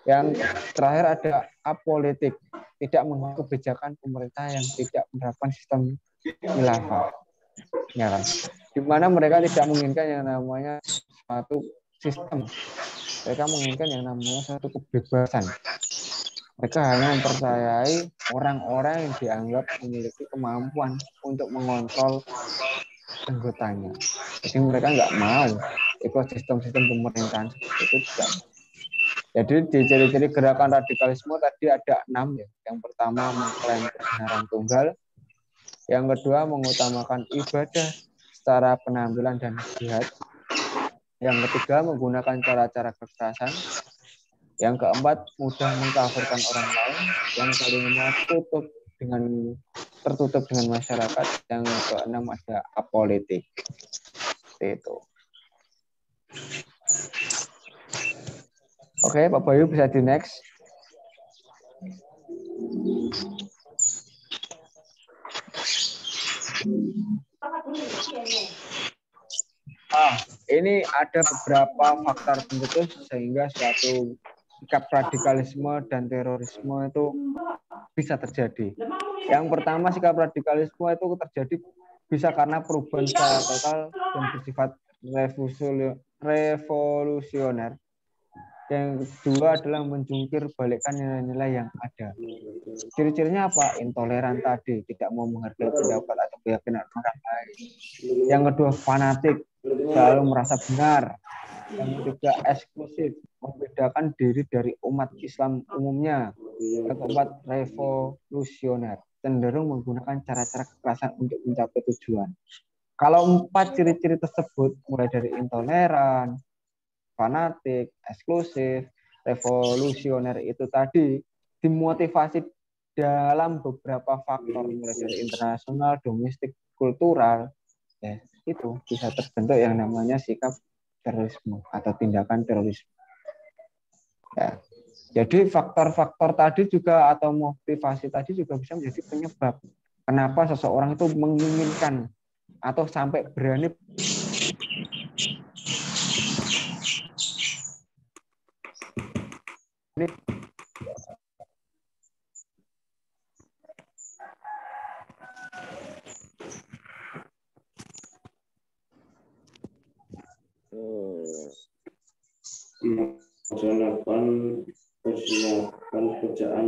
Yang terakhir ada apolitik, tidak mengikuti kebijakan pemerintah yang tidak menerapkan sistem khilafah, ya kan? Di mana mereka tidak menginginkan yang namanya suatu sistem. Mereka menginginkan yang namanya suatu kebebasan. Mereka hanya mempercayai orang-orang yang dianggap memiliki kemampuan untuk mengontrol anggotanya. Jadi mereka nggak mau ikut sistem-sistem pemerintahan seperti itu tidak. Jadi di ciri-ciri gerakan radikalisme tadi ada 6 ya. Yang pertama mengklaim kebenaran tunggal, yang kedua mengutamakan ibadah secara penampilan dan jihad, yang ketiga menggunakan cara-cara kekerasan, yang keempat mudah mengkafirkan orang lain, yang kelima tertutup dengan masyarakat, yang keenam ada apolitik. Itu. Oke, Pak Bayu bisa di next. Ini ada beberapa faktor pencetus sehingga suatu sikap radikalisme dan terorisme itu bisa terjadi. Yang pertama, sikap radikalisme itu terjadi bisa karena perubahan secara total dan bersifat revolusioner. Yang kedua adalah menjungkir balikkan nilai-nilai yang ada. Ciri-cirinya apa? Intoleran tadi, tidak mau menghargai pendapat atau keyakinan orang lain. Yang kedua, fanatik, selalu merasa benar. Yang ketiga, eksklusif, membedakan diri dari umat Islam umumnya. Yang keempat, revolusioner, cenderung menggunakan cara-cara kekerasan untuk mencapai tujuan. Kalau 4 ciri-ciri tersebut, mulai dari intoleran, fanatik, eksklusif, revolusioner itu tadi dimotivasi dalam beberapa faktor mulai dari internasional, domestik, kultural, ya, itu bisa terbentuk yang namanya sikap terorisme atau tindakan terorisme. Ya. Jadi faktor-faktor tadi juga atau motivasi tadi juga bisa menjadi penyebab kenapa seseorang itu menginginkan atau sampai berani melaksanakan persiapan kerjaan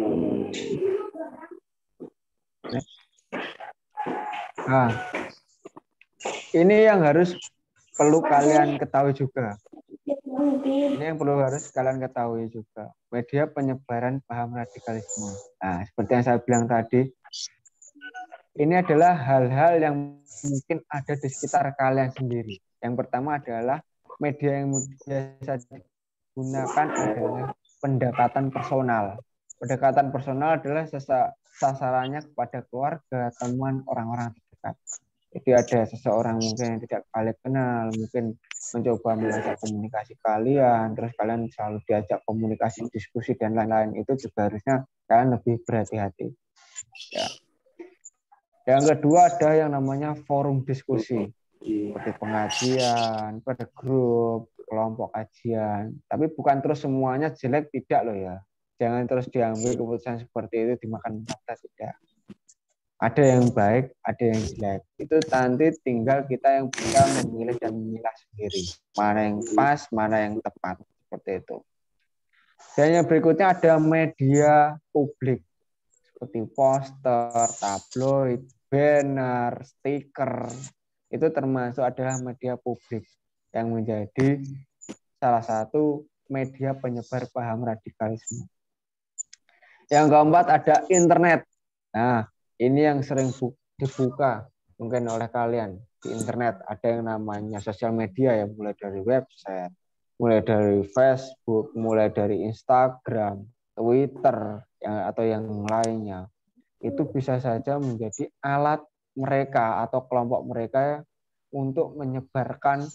Ini yang perlu kalian ketahui juga. Ini yang harus kalian ketahui juga. Media penyebaran paham radikalisme. Nah, seperti yang saya bilang tadi, ini adalah hal-hal yang mungkin ada di sekitar kalian sendiri. Yang pertama adalah media yang biasa digunakan adalah pendekatan personal. Pendekatan personal adalah sasarannya kepada keluarga, teman, orang-orang terdekat. Jadi ada seseorang mungkin yang tidak kalian kenal, mungkin mencoba melacak komunikasi kalian, terus kalian selalu diajak komunikasi, diskusi, dan lain-lain. Itu juga harusnya kalian lebih berhati-hati. Ya. Yang kedua ada yang namanya forum diskusi, seperti pengajian, pada grup, kelompok kajian. Tapi bukan terus semuanya jelek, tidak loh ya. Jangan terus diambil keputusan seperti itu dimakan mata, tidak. Ada yang baik, ada yang jelek. Itu nanti tinggal kita yang bisa memilih dan memilah sendiri. Mana yang pas, mana yang tepat. Seperti itu. Dan yang berikutnya ada media publik. Seperti poster, tabloid, banner, stiker. Itu termasuk adalah media publik. Yang menjadi salah satu media penyebar paham radikalisme. Yang keempat ada internet. Nah, ini yang sering dibuka mungkin oleh kalian di internet. Ada yang namanya sosial media ya, mulai dari website, mulai dari Facebook, mulai dari Instagram, Twitter, atau yang lainnya. Itu bisa saja menjadi alat mereka atau kelompok mereka untuk menyebarkan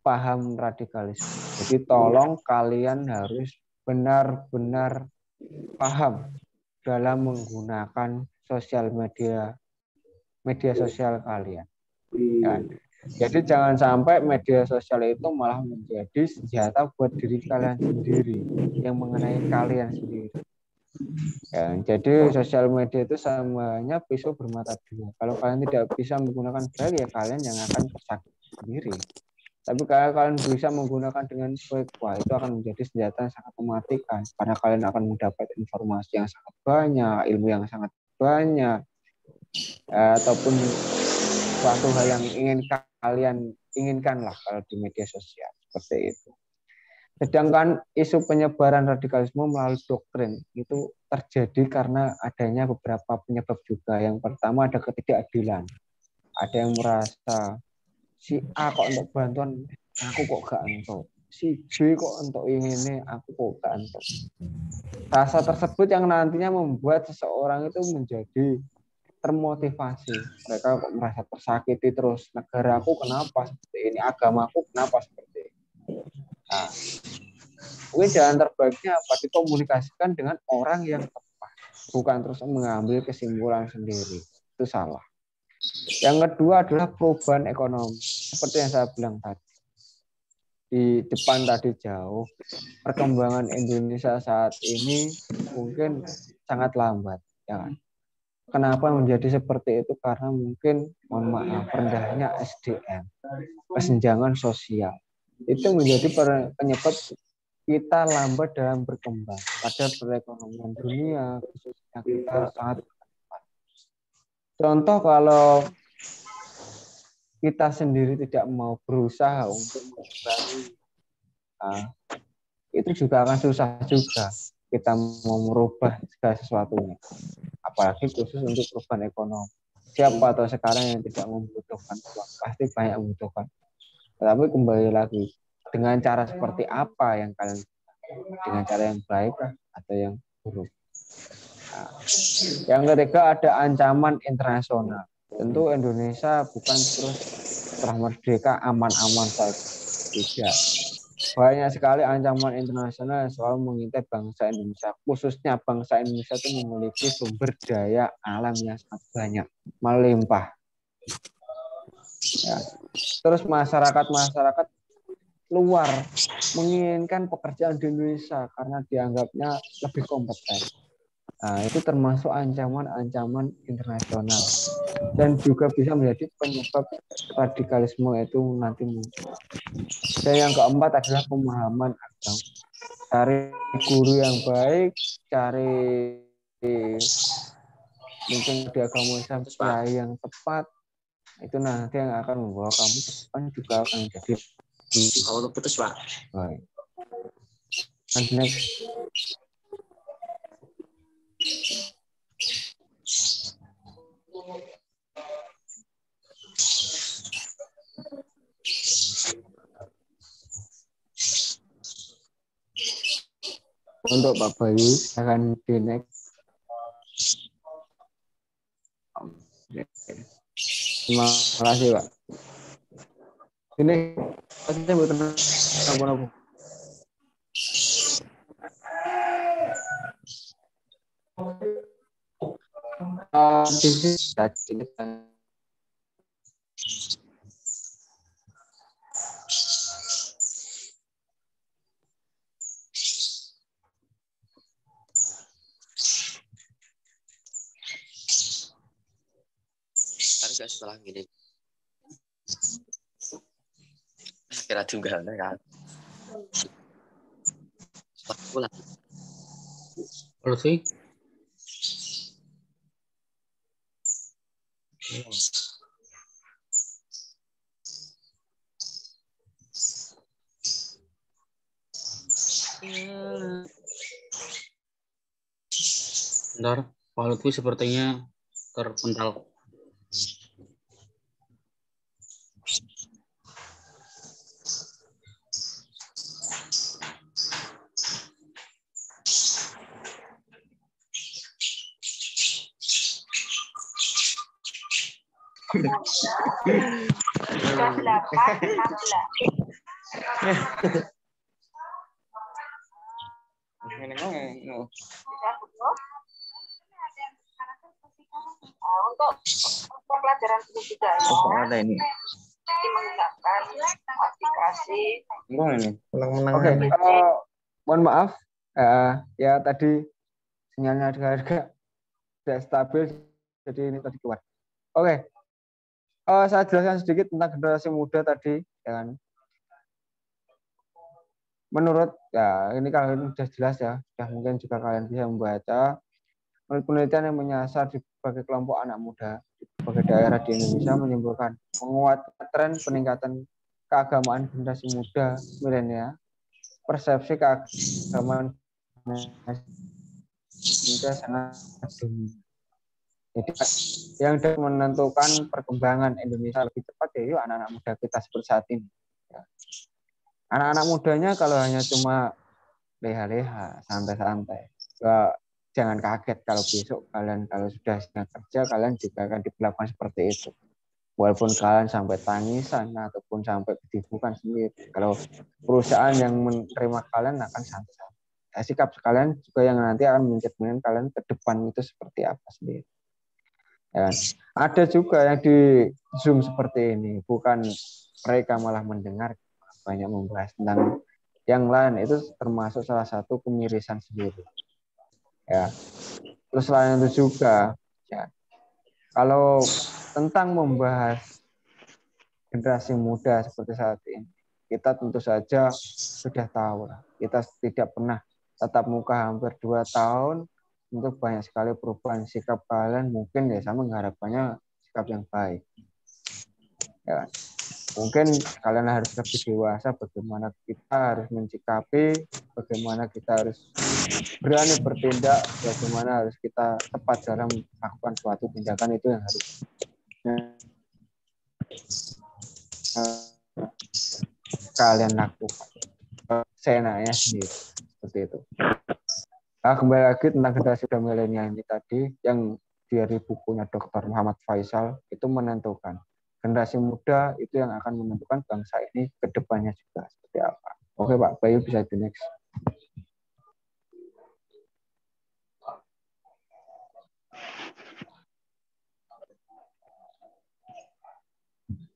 paham radikalisme. Jadi tolong kalian harus benar-benar paham dalam menggunakan sosial media sosial kalian. Ya. Jadi jangan sampai media sosial itu malah menjadi senjata buat diri kalian sendiri, yang mengenai kalian sendiri. Ya, jadi sosial media itu samanya pisau bermata dua. Kalau kalian tidak bisa menggunakan baik, ya kalian yang akan tersakiti sendiri. Tapi kalau kalian bisa menggunakan dengan baik, wah itu akan menjadi senjata yang sangat mematikan. Karena kalian akan mendapat informasi yang sangat banyak, ilmu yang sangat banyak, ataupun suatu hal yang ingin kalian inginkan lah kalau di media sosial. Seperti itu. Sedangkan isu penyebaran radikalisme melalui doktrin itu terjadi karena adanya beberapa penyebab juga. Yang pertama ada ketidakadilan. Ada yang merasa si A kok untuk bantuan, aku kok gak entuk. Si B kok untuk ini, aku kok gak entuk. Rasa tersebut yang nantinya membuat seseorang itu menjadi termotivasi. Mereka kok merasa tersakiti terus. Negaraku kenapa seperti ini? Agamaku kenapa seperti ini? Nah, mungkin jalan terbaiknya apa? Dikomunikasikan dengan orang yang tepat. Bukan terus mengambil kesimpulan sendiri. Itu salah. Yang kedua adalah perubahan ekonomi. Seperti yang saya bilang tadi. Di depan tadi jauh. Perkembangan Indonesia saat ini mungkin sangat lambat. Ya kan? Kenapa menjadi seperti itu? Karena mungkin, mohon maaf, rendahnya SDM. Kesenjangan sosial. Itu menjadi penyebab kita lambat dalam berkembang. Padahal perekonomian dunia, khususnya kita sangat berkembang. Contoh kalau kita sendiri tidak mau berusaha untuk mengurangi, itu juga akan susah juga kita mau merubah segala sesuatunya. Apalagi khusus untuk perubahan ekonomi. Siapa atau sekarang yang tidak membutuhkan uang? Pasti banyak membutuhkan. Tetapi kembali lagi, dengan cara seperti apa yang kalian, dengan cara yang baik atau yang buruk. Nah, yang ketiga ada ancaman internasional. Tentu Indonesia bukan terus setelah merdeka aman-aman saja. Tidak. Banyak sekali ancaman internasional yang selalu mengintai bangsa Indonesia. Khususnya bangsa Indonesia itu memiliki sumber daya alam yang sangat banyak, melimpah. Ya. Terus masyarakat luar menginginkan pekerjaan di Indonesia karena dianggapnya lebih kompeten. Nah, itu termasuk ancaman-ancaman internasional dan juga bisa menjadi penyebab radikalisme itu nanti muncul. Dan yang keempat adalah pemahaman agama. Cari guru yang baik, cari mungkin di agama Islam kiai yang tepat, Itu nanti yang akan membawa kamu ke depan juga akan jadi. Kalau putus Pak. Baik. And next. Untuk Pak Bayu akan di next. Terima kasih Pak. Ini pasti butuh apa-apa. Tapi setelah gini. Kira tunggal kan. Pulang. Selesai. Bentar, Pak Lutfi sepertinya terpental. Untuk pelajaran budaya Ada ini. menggunakan aplikasi. Oke, mohon maaf, ya tadi sinyalnya agak tidak stabil, jadi ini tadi keluar. Oke, saya jelaskan sedikit tentang generasi muda tadi, ya kan? Menurut ya ini kalau ini sudah jelas ya, sudah mungkin juga kalian bisa membaca. Menurut penelitian yang menyasar di berbagai kelompok anak muda di berbagai daerah di Indonesia menyimpulkan menguatkan tren peningkatan keagamaan generasi muda milenial, persepsi keagamaan muda sangat tinggi. Jadi yang menentukan perkembangan Indonesia lebih cepat yaitu anak-anak muda kita seperti saat ini. Anak-anak mudanya kalau hanya cuma leha-leha, santai-santai, jangan kaget kalau besok kalian kalau sudah sedang kerja kalian juga akan diperlakukan seperti itu. Walaupun kalian sampai tangisan ataupun sampai kedibukan sendiri. Kalau perusahaan yang menerima kalian akan santai. Sikap kalian juga yang nanti akan mencerminkan kalian ke depan itu seperti apa sendiri. Ya. Ada juga yang di Zoom seperti ini, bukan mereka malah mendengar, banyak membahas tentang yang lain, itu termasuk salah satu kemirisan sendiri. Ya. Terus selain itu juga, ya, kalau tentang membahas generasi muda seperti saat ini, kita tentu saja sudah tahu, kita tidak pernah tatap muka hampir 2 tahun, untuk banyak sekali perubahan sikap kalian, mungkin ya saya mengharapkannya sikap yang baik. Ya. Mungkin kalian harus lebih dewasa bagaimana kita harus mencikapi, bagaimana kita harus berani bertindak, bagaimana harus kita tepat dalam melakukan suatu tindakan, itu yang harus kalian lakukan seenaknya sendiri, seperti itu. Nah, kembali lagi tentang generasi milenial ini tadi, yang dari bukunya Dr. Muhammad Faisal itu menentukan generasi muda itu yang akan menentukan bangsa ini ke depannya juga seperti apa. Oke Pak Bayu, bisa di next.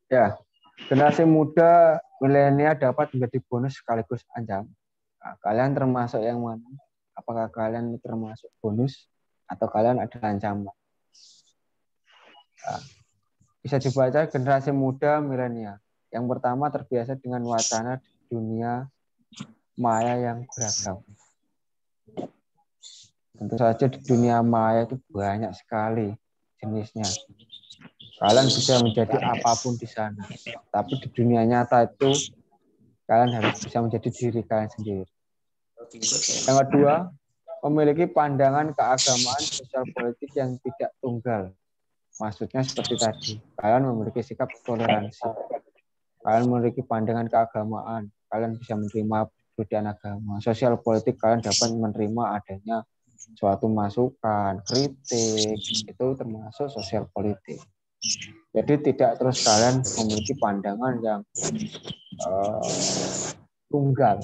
Ya, generasi muda milenial dapat menjadi bonus sekaligus ancaman. Nah, kalian termasuk yang mana? Apakah kalian termasuk bonus atau kalian ada ancaman? Nah, bisa dibaca generasi muda milenial. Yang pertama terbiasa dengan wacana di dunia maya yang beragam. Tentu saja di dunia maya itu banyak sekali jenisnya. Kalian bisa menjadi apapun di sana. Tapi di dunia nyata itu kalian harus bisa menjadi diri kalian sendiri. Yang kedua, memiliki pandangan keagamaan sosial politik yang tidak tunggal. Maksudnya seperti tadi, kalian memiliki sikap toleransi. Kalian memiliki pandangan keagamaan. Kalian bisa menerima perbedaan agama. Sosial politik kalian dapat menerima adanya suatu masukan, kritik, itu termasuk sosial politik. Jadi tidak terus kalian memiliki pandangan yang tunggal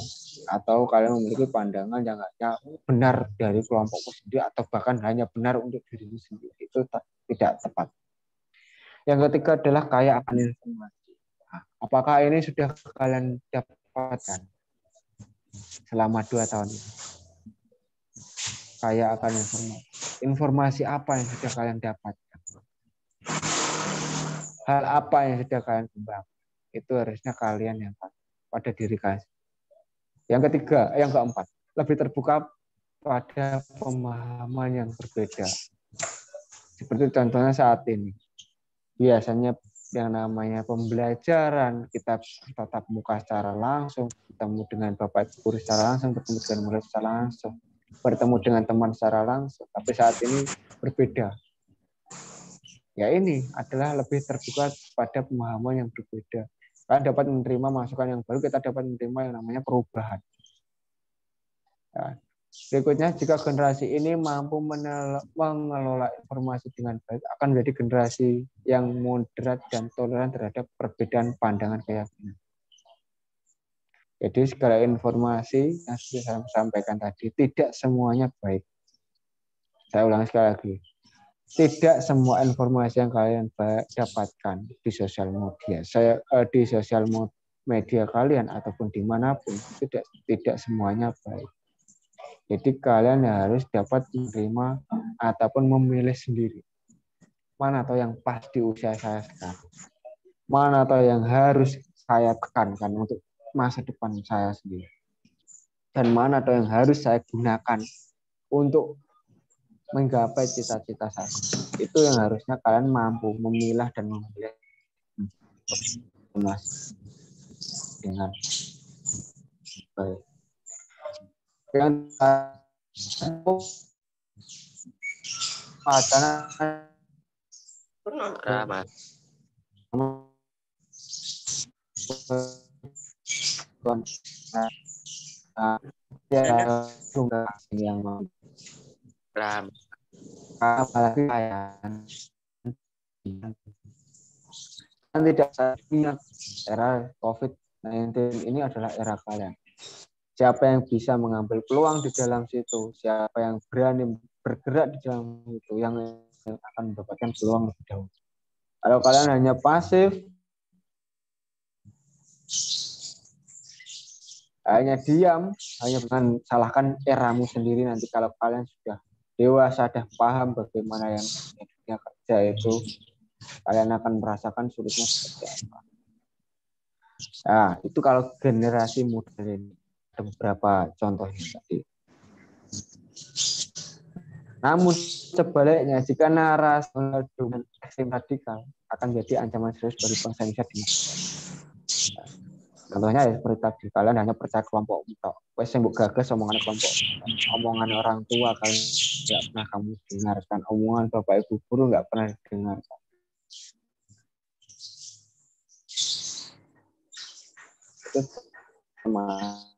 atau kalian memiliki pandangan yang hanya benar dari kelompokmu sendiri atau bahkan hanya benar untuk dirimu sendiri. Itu tidak tepat. Yang ketiga adalah kaya akan informasi. Nah, apakah ini sudah kalian dapatkan selama 2 tahun ini? Kaya akan informasi. Informasi apa yang sudah kalian dapatkan? Hal apa yang sudah kalian kembangkan? Itu harusnya kalian yang pada diri kalian. Yang ketiga, yang keempat, lebih terbuka pada pemahaman yang berbeda. Seperti contohnya saat ini. Biasanya yang namanya pembelajaran, kita tatap muka secara langsung, bertemu dengan Bapak Guru secara langsung, bertemu dengan murid secara langsung, bertemu dengan teman secara langsung. Tapi saat ini berbeda. Ya ini adalah lebih terbuka pada pemahaman yang berbeda. Kalian dapat menerima masukan yang baru, kita dapat menerima yang namanya perubahan. Ya. Berikutnya, jika generasi ini mampu mengelola informasi dengan baik, akan menjadi generasi yang moderat dan toleran terhadap perbedaan pandangan keyakinan. Jadi segala informasi yang sudah saya sampaikan tadi, tidak semuanya baik. Saya ulangi sekali lagi. Tidak semua informasi yang kalian dapatkan di sosial media, di sosial media kalian ataupun dimanapun, tidak semuanya baik. Jadi kalian harus dapat menerima ataupun memilih sendiri. Mana atau yang pas di usia saya sekarang. Mana atau yang harus saya tekankan untuk masa depan saya sendiri. Dan mana atau yang harus saya gunakan untuk menggapai cita-cita saya. Itu yang harusnya kalian mampu memilah dan memilih dengan baik. Yang yang apalagi tidak ingat era COVID-19 ini adalah era kalian. Siapa yang bisa mengambil peluang di dalam situ, siapa yang berani bergerak di dalam itu, yang akan mendapatkan peluang lebih dahulu. Kalau kalian hanya pasif, hanya diam, hanya salahkan eramu sendiri nanti kalau kalian sudah dewasa, sudah paham bagaimana yang dunia kerja itu, kalian akan merasakan sulitnya seperti apa. Nah, itu kalau generasi muda ini. Ada beberapa contohnya tadi. Namun sebaliknya, jika narasi dengan ekstrem radikal akan jadi ancaman serius bagi bangsa Indonesia di masa. Contohnya ya seperti tadi, kalian hanya percaya kelompok untuk wes sing mbok gagas omongan kelompok, omongan orang tua kalian nggak pernah kamu dengarkan, omongan bapak ibu guru nggak pernah dengarkan. Itu termasuk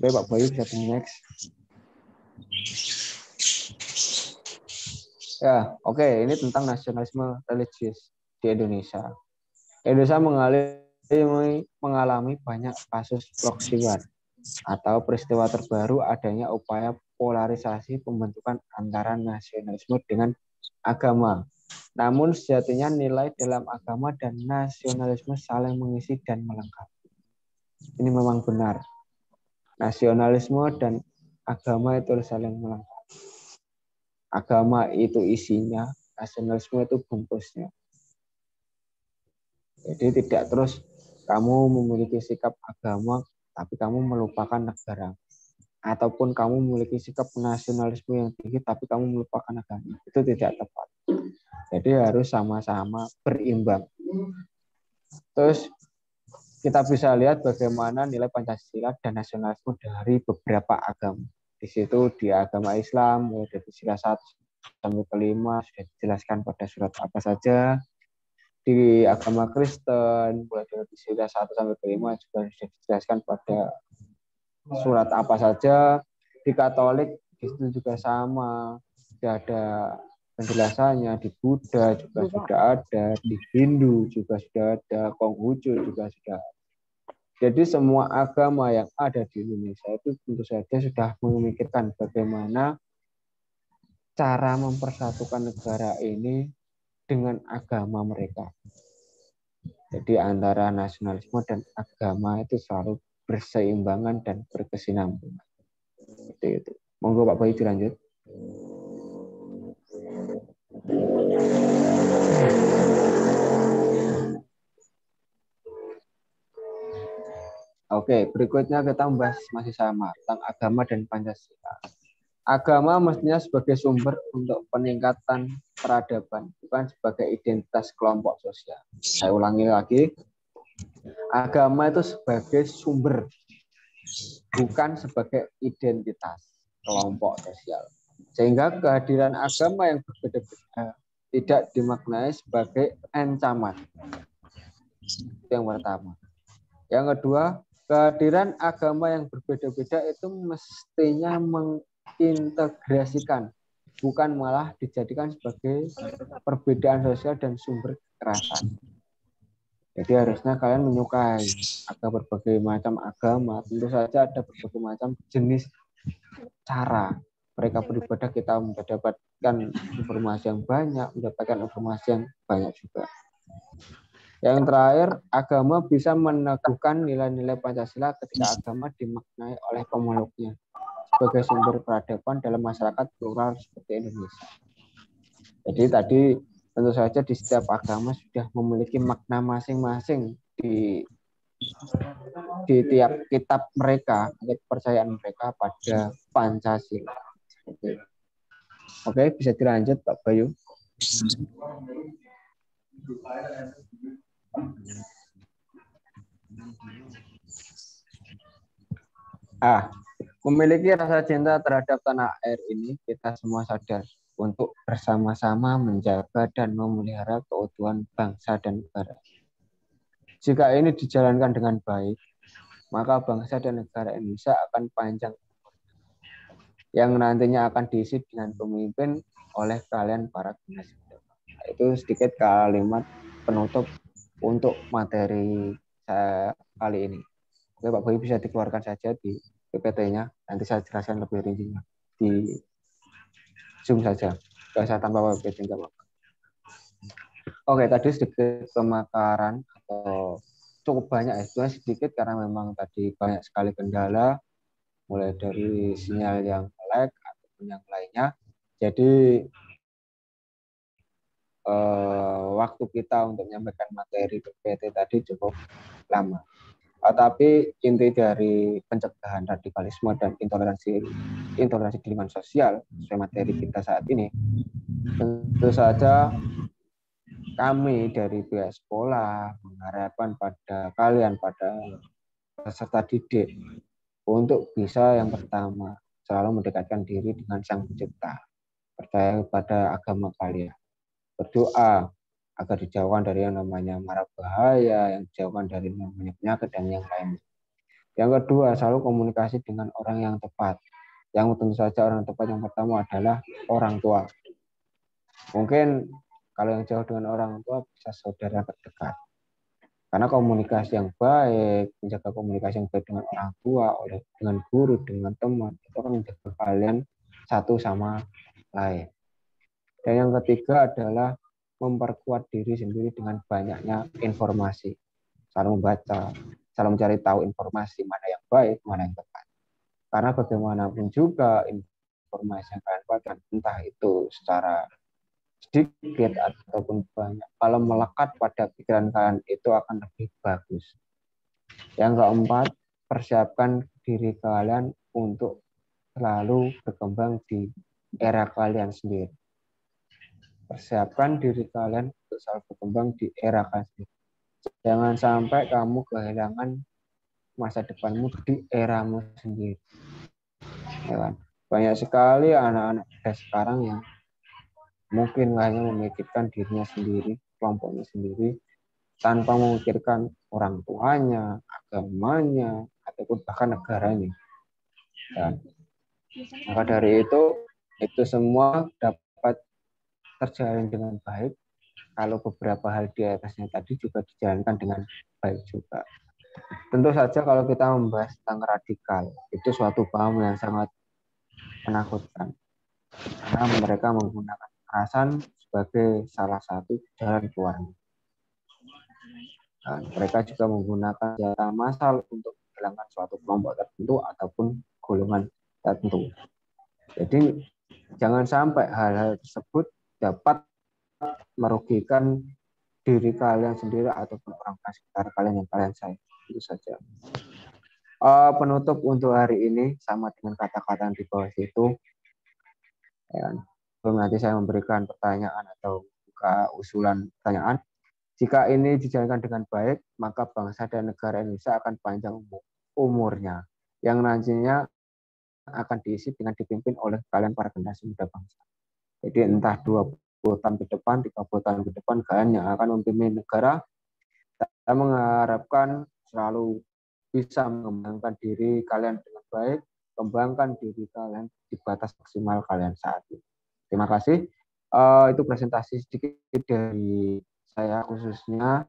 Oke, Pak Bayu bisa next. Ya, oke. Ini tentang nasionalisme religius di Indonesia. Indonesia mengalami banyak kasus proxy war atau peristiwa terbaru adanya upaya polarisasi pembentukan antara nasionalisme dengan agama. Namun sejatinya nilai dalam agama dan nasionalisme saling mengisi dan melengkapi. Ini memang benar. Nasionalisme dan agama itu harus saling melengkapi. Agama itu isinya, nasionalisme itu bungkusnya. Jadi tidak terus kamu memiliki sikap agama, tapi kamu melupakan negara. Ataupun kamu memiliki sikap nasionalisme yang tinggi, tapi kamu melupakan agama. Itu tidak tepat. Jadi harus sama-sama berimbang. Terus kita bisa lihat bagaimana nilai Pancasila dan nasionalisme dari beberapa agama. Di situ di agama Islam, mulai dari sila 1 sampai ke 5 sudah dijelaskan pada surat apa saja. Di agama Kristen, mulai dari sila 1 sampai ke 5 juga sudah dijelaskan pada surat apa saja. Di Katolik di situ juga sama, sudah ada penjelasannya. Di Buddha juga sudah ada, di Hindu juga sudah ada, Konghucu juga sudah ada. Jadi semua agama yang ada di Indonesia itu tentu saja sudah memikirkan bagaimana cara mempersatukan negara ini dengan agama mereka. Jadi antara nasionalisme dan agama itu selalu berseimbangan dan berkesinambungan. Seperti itu. Monggo Pak Bayu dilanjut. Oke, berikutnya kita membahas masih sama tentang agama dan Pancasila. Agama mestinya sebagai sumber untuk peningkatan peradaban, bukan sebagai identitas kelompok sosial. Saya ulangi lagi, agama itu sebagai sumber, bukan sebagai identitas kelompok sosial. Sehingga kehadiran agama yang berbeda-beda tidak dimaknai sebagai ancaman. Itu yang pertama. Yang kedua, kehadiran agama yang berbeda-beda itu mestinya mengintegrasikan, bukan malah dijadikan sebagai perbedaan sosial dan sumber kekerasan. Jadi harusnya kalian menyukai ada berbagai macam agama. Tentu saja ada berbagai macam jenis cara mereka beribadah, kita mendapatkan informasi yang banyak, mendapatkan informasi yang banyak juga. Yang terakhir, agama bisa meneguhkan nilai-nilai Pancasila ketika agama dimaknai oleh pemeluknya sebagai sumber peradaban dalam masyarakat plural seperti Indonesia. Jadi tadi tentu saja di setiap agama sudah memiliki makna masing-masing di tiap kitab mereka, kepercayaan mereka pada Pancasila. Oke, bisa dilanjut Pak Bayu. Memiliki rasa cinta terhadap tanah air ini, kita semua sadar untuk bersama-sama menjaga dan memelihara keutuhan bangsa dan negara. Jika ini dijalankan dengan baik, maka bangsa dan negara Indonesia akan panjang, yang nantinya akan diisi dengan pemimpin oleh kalian para generasi muda. Itu sedikit kalimat penutup untuk materi saya kali ini. Oke, Pak Bayu bisa dikeluarkan saja di PPT-nya. Nanti saya jelaskan lebih rincinya di Zoom saja. Tidak usah tanpa PPT, enggak apa-apa. Oke, tadi sedikit pemakaran atau cukup banyak ya. Sebenarnya sedikit karena memang tadi banyak sekali kendala, mulai dari sinyal yang lag ataupun yang lainnya. Jadi waktu kita untuk menyampaikan materi PPT tadi cukup lama. Tapi inti dari pencegahan radikalisme dan intoleransi di lingkungan sosial sesuai materi kita saat ini, tentu saja kami dari pihak sekolah mengharapkan pada kalian, pada peserta didik, untuk bisa yang pertama selalu mendekatkan diri dengan Sang Pencipta, percaya kepada agama kalian, berdoa agar dijauhkan dari yang namanya mara bahaya, yang dijauhkan dari namanya penyakit dan yang lainnya. Yang kedua, selalu komunikasi dengan orang yang tepat. Yang tentu saja orang tepat yang pertama adalah orang tua. Mungkin kalau yang jauh dengan orang tua bisa saudara terdekat. Karena komunikasi yang baik, menjaga komunikasi yang baik dengan orang tua, dengan guru, dengan teman, itu akan menjaga kalian satu sama lain. Dan yang ketiga adalah memperkuat diri sendiri dengan banyaknya informasi. Selalu membaca, selalu mencari tahu informasi mana yang baik, mana yang tepat. Karena bagaimanapun juga informasi yang kalian dapatkan, entah itu secara sedikit ataupun banyak, kalau melekat pada pikiran kalian itu akan lebih bagus. Yang keempat, persiapkan diri kalian untuk selalu berkembang di era kalian sendiri. Persiapkan diri kalian untuk selalu berkembang di era kalian sendiri. Jangan sampai kamu kehilangan masa depanmu di eramu sendiri. Ya kan? Banyak sekali anak-anak sekarang yang mungkin hanya memikirkan dirinya sendiri, kelompoknya sendiri, tanpa memikirkan orang tuanya, agamanya, ataupun bahkan negaranya. Dan maka dari itu semua dapat terjalin dengan baik kalau beberapa hal di atasnya tadi juga dijalankan dengan baik juga. Tentu saja kalau kita membahas tentang radikal, itu suatu paham yang sangat menakutkan. Karena mereka menggunakan kekerasan sebagai salah satu jalan keluarnya. Dan mereka juga menggunakan senjata massal untuk menghilangkan suatu kelompok tertentu ataupun golongan tertentu. Jadi jangan sampai hal-hal tersebut dapat merugikan diri kalian sendiri ataupun orang sekitar kalian yang kalian sayang. Itu saja. Penutup untuk hari ini sama dengan kata-kata di bawah situ. Ya, sebelum nanti saya memberikan pertanyaan atau buka usulan pertanyaan. Jika ini dijalankan dengan baik, maka bangsa dan negara Indonesia akan panjang umurnya, yang nantinya akan diisi dengan dipimpin oleh kalian para generasi muda bangsa. Jadi entah 20 tahun ke depan, 30 tahun ke depan, kalian yang akan memimpin negara. Kita mengharapkan selalu bisa mengembangkan diri kalian dengan baik, kembangkan diri kalian di batas maksimal kalian saat ini. Terima kasih. Itu presentasi sedikit dari saya khususnya.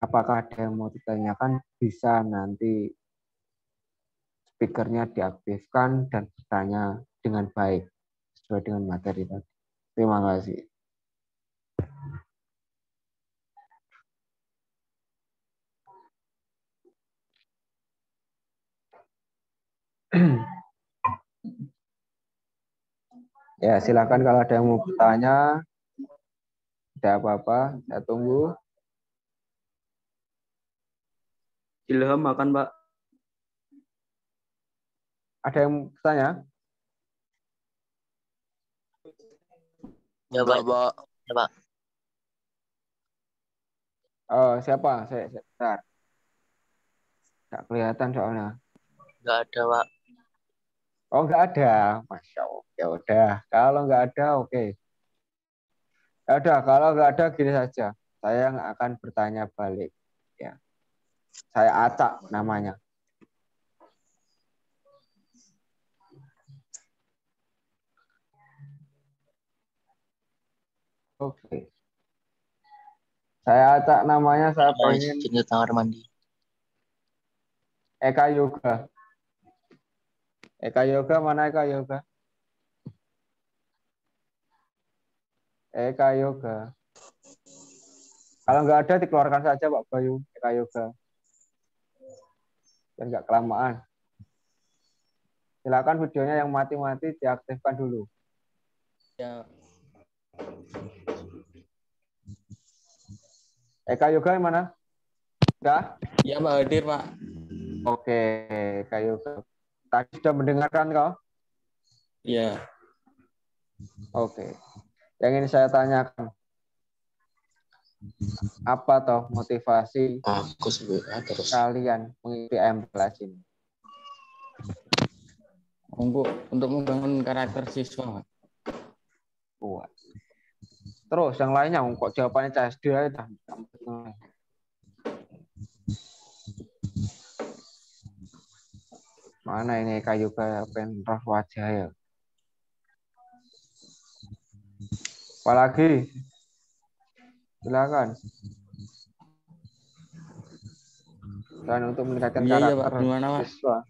Apakah ada yang mau ditanyakan, bisa nanti speakernya diaktifkan dan bertanya dengan baik sesuai dengan materi tadi. Terima kasih. Ya, silakan kalau ada yang mau bertanya. Tidak apa-apa, saya tunggu. Ilham makan, Pak. Ada yang bertanya? Ya, Pak. Ya, Pak. Siapa? Saya bentar. Nggak kelihatan soalnya. Nggak ada, Pak. Oh, nggak ada. Masya Allah. Ya udah. Kalau nggak ada, oke. Ya udah, kalau nggak ada, gini saja. Saya yang akan bertanya balik. Ya. Saya acak namanya. Oke. Saya acak namanya, saya pengen Jenis kamar mandi. Eka Yoga. Eka Yoga, mana Eka Yoga? Eka Yoga. Kalau nggak ada, dikeluarkan saja Pak Bayu, Eka Yoga. Dan nggak kelamaan. Silakan videonya yang mati-mati diaktifkan dulu. Ya. Eka Yoga yang mana? Sudah? Ya, Pak hadir, Pak. Oke, Eka Yoga. Tadi sudah mendengarkan kau? Iya. Oke. Yang ingin saya tanyakan, apa toh motivasi kalian mengikuti MPLS ini? Untuk membangun karakter siswa. Wah. Terus yang lainnya, kok jawabannya CSD aja. Mana ini kayu penroh wajah ya? Apalagi? Silakan. Dan untuk meningkatkan karakter siswa.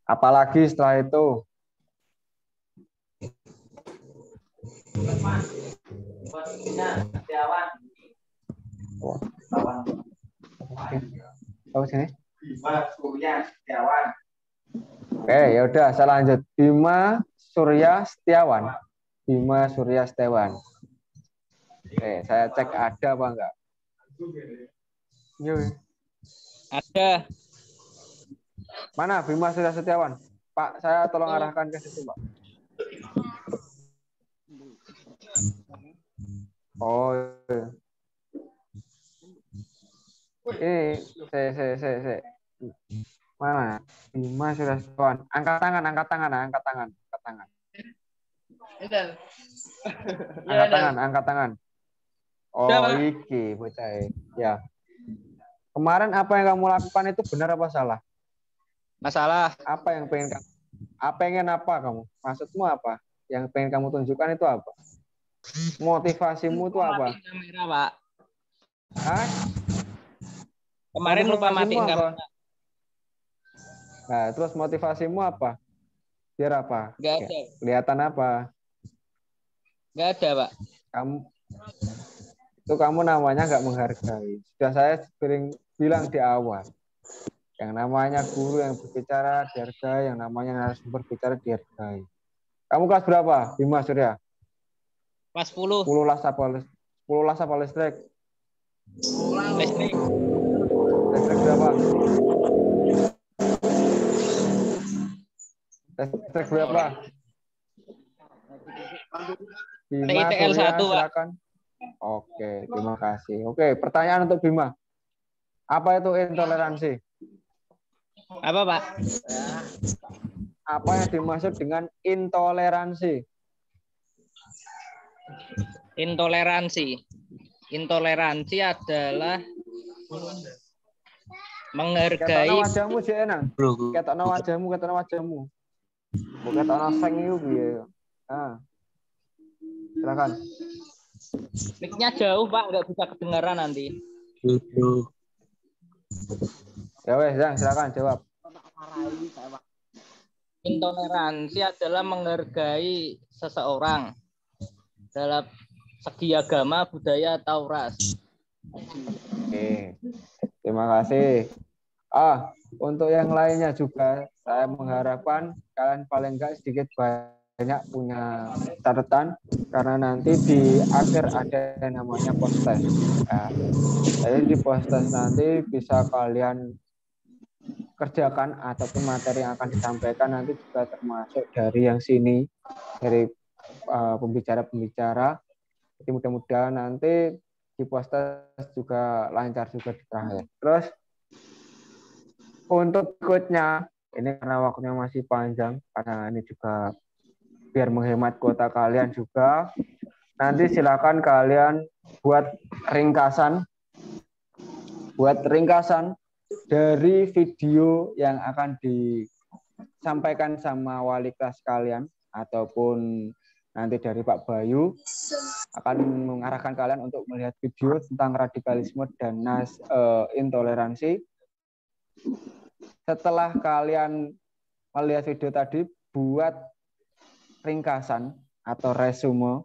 Apalagi setelah itu? Oh, sini. Oke, ya udah saya lanjut. Bima Surya Setiawan. Bima Surya Setiawan. Oke, saya cek ada apa enggak. Yuk. Ada. Mana Bima Surya Setiawan? Pak, saya tolong arahkan ke situ, Pak. Oh. Ini saya. Mana? Bima Surya Setiawan. Angkat tangan. Angkat tangan. Oh, iki bocah. Ya. Kemarin apa yang kamu lakukan itu benar apa salah? Masalah. Apa yang pengen kamu? Pengen apa kamu? Maksudmu apa? Yang pengen kamu tunjukkan itu apa? Motivasimu itu apa? Kamera, Pak. Hah? Kemarin lupa matiin kamera. Nah, terus motivasimu apa? Biar apa? Nggak ada. Kelihatan apa? Nggak ada, Pak. Kamu namanya nggak menghargai. Sudah saya sering bilang di awal. Yang namanya guru yang berbicara dihargai, yang namanya narasumber berbicara dihargai. Kamu kelas berapa, Bima Surya? Kelas 10. 10 las apa listrik? Listrik. Listrik berapa? Listrik berapa? Bima TITL Surya, 1, silakan. Oke, terima kasih. Oke, pertanyaan untuk Bima. Apa itu intoleransi? Apa, Pak? Apa yang dimaksud dengan intoleransi? Intoleransi adalah menghargai. Ketokno wajahmu sih enak. Ketokno wajahmu. Bukan ketokno seng itu piye. Nah. Silakan. Mic-nya jauh, Pak, nggak bisa kedengaran nanti. Ya wes, silakan jawab. Intoleransi adalah menghargai seseorang dalam segi agama, budaya, atau ras. Oke, terima kasih. Untuk yang lainnya juga saya mengharapkan kalian paling enggak sedikit banyak punya catatan karena nanti di akhir ada yang namanya post test. Nah, jadi di post test nanti bisa kalian kerjakan ataupun materi yang akan disampaikan nanti juga termasuk dari yang sini, dari pembicara-pembicara. Jadi mudah-mudahan nanti di post test juga lancar juga di terakhir. Terus untuk berikutnya, ini karena waktunya masih panjang, karena ini juga biar menghemat kuota kalian juga, nanti silakan kalian buat ringkasan dari video yang akan disampaikan sama wali kelas kalian ataupun nanti dari Pak Bayu akan mengarahkan kalian untuk melihat video tentang radikalisme dan intoleransi. Setelah kalian melihat video tadi, buat ringkasan atau resume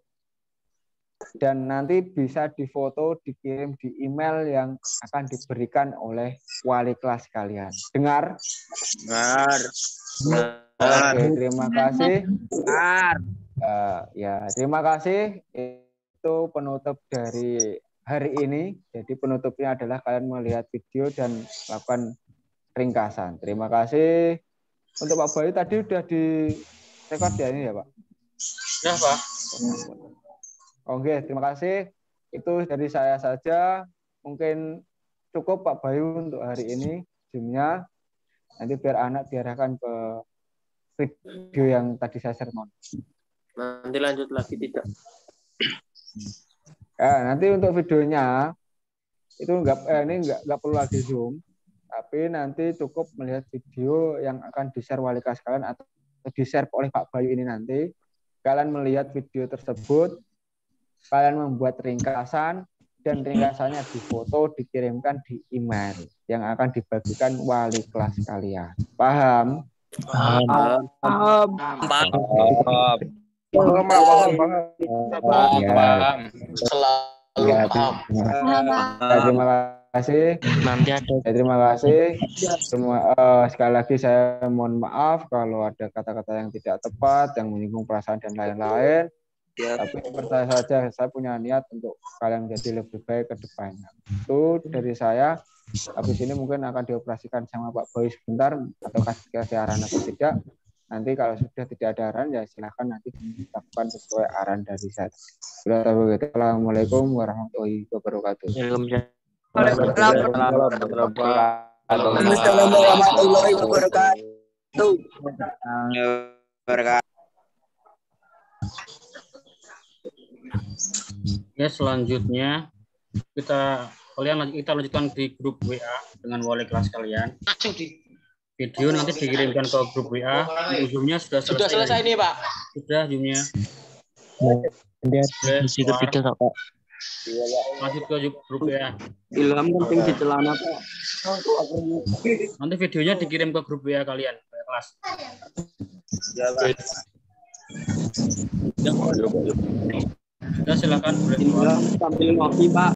dan nanti bisa difoto, dikirim di email yang akan diberikan oleh wali kelas kalian. Dengar? Dengar. Oke, terima kasih. Terima kasih. Itu penutup dari hari ini. Jadi penutupnya adalah kalian melihat video dan lakukan ringkasan. Terima kasih. Untuk Pak Bayu tadi udah direkod ya ini ya, Pak? Ya, Pak. Oke, terima kasih. Itu dari saya saja. Mungkin cukup Pak Bayu untuk hari ini. Zoom-nya. Nanti biar anak diarahkan ke video yang tadi saya sermon. Nanti lanjut lagi tidak? Nanti untuk videonya itu nggak perlu lagi Zoom, tapi nanti cukup melihat video yang akan di-share wali kelas kalian atau di-share oleh Pak Bayu ini nanti. Kalian melihat video tersebut, kalian membuat ringkasan, dan ringkasannya difoto, dikirimkan di email yang akan dibagikan wali kelas kalian. Paham? Paham. Selalu paham. Terima kasih. kasih. Nanti ada. Terima kasih. Sekali lagi saya mohon maaf kalau ada kata-kata yang tidak tepat, yang menyinggung perasaan dan lain-lain. Tapi percaya saja, saya punya niat untuk kalian jadi lebih baik ke depannya. Itu dari saya. Habis ini mungkin akan dioperasikan sama Pak Boy sebentar, atau kasih arahan atau tidak. Nanti kalau sudah tidak ada arahan, ya silahkan nanti dilakukan sesuai arahan dari saya. Assalamualaikum warahmatullahi wabarakatuh. Waalaikumsalam warahmatullahi wabarakatuh. Ya, selanjutnya kita lanjutkan di grup WA dengan wali kelas kalian. Video nanti dikirimkan ke grup WA. Zoom-nya sudah selesai. Sudah selesai nih, Pak. Sudah Zoom-nya. Sesi ketiga, Pak. Lanjut ke grup WA. Ilham penting di celana, Pak. Nanti videonya dikirim ke grup WA kalian, WA kelas. Sudah, silakan. Ilham sambil ngopi, Pak.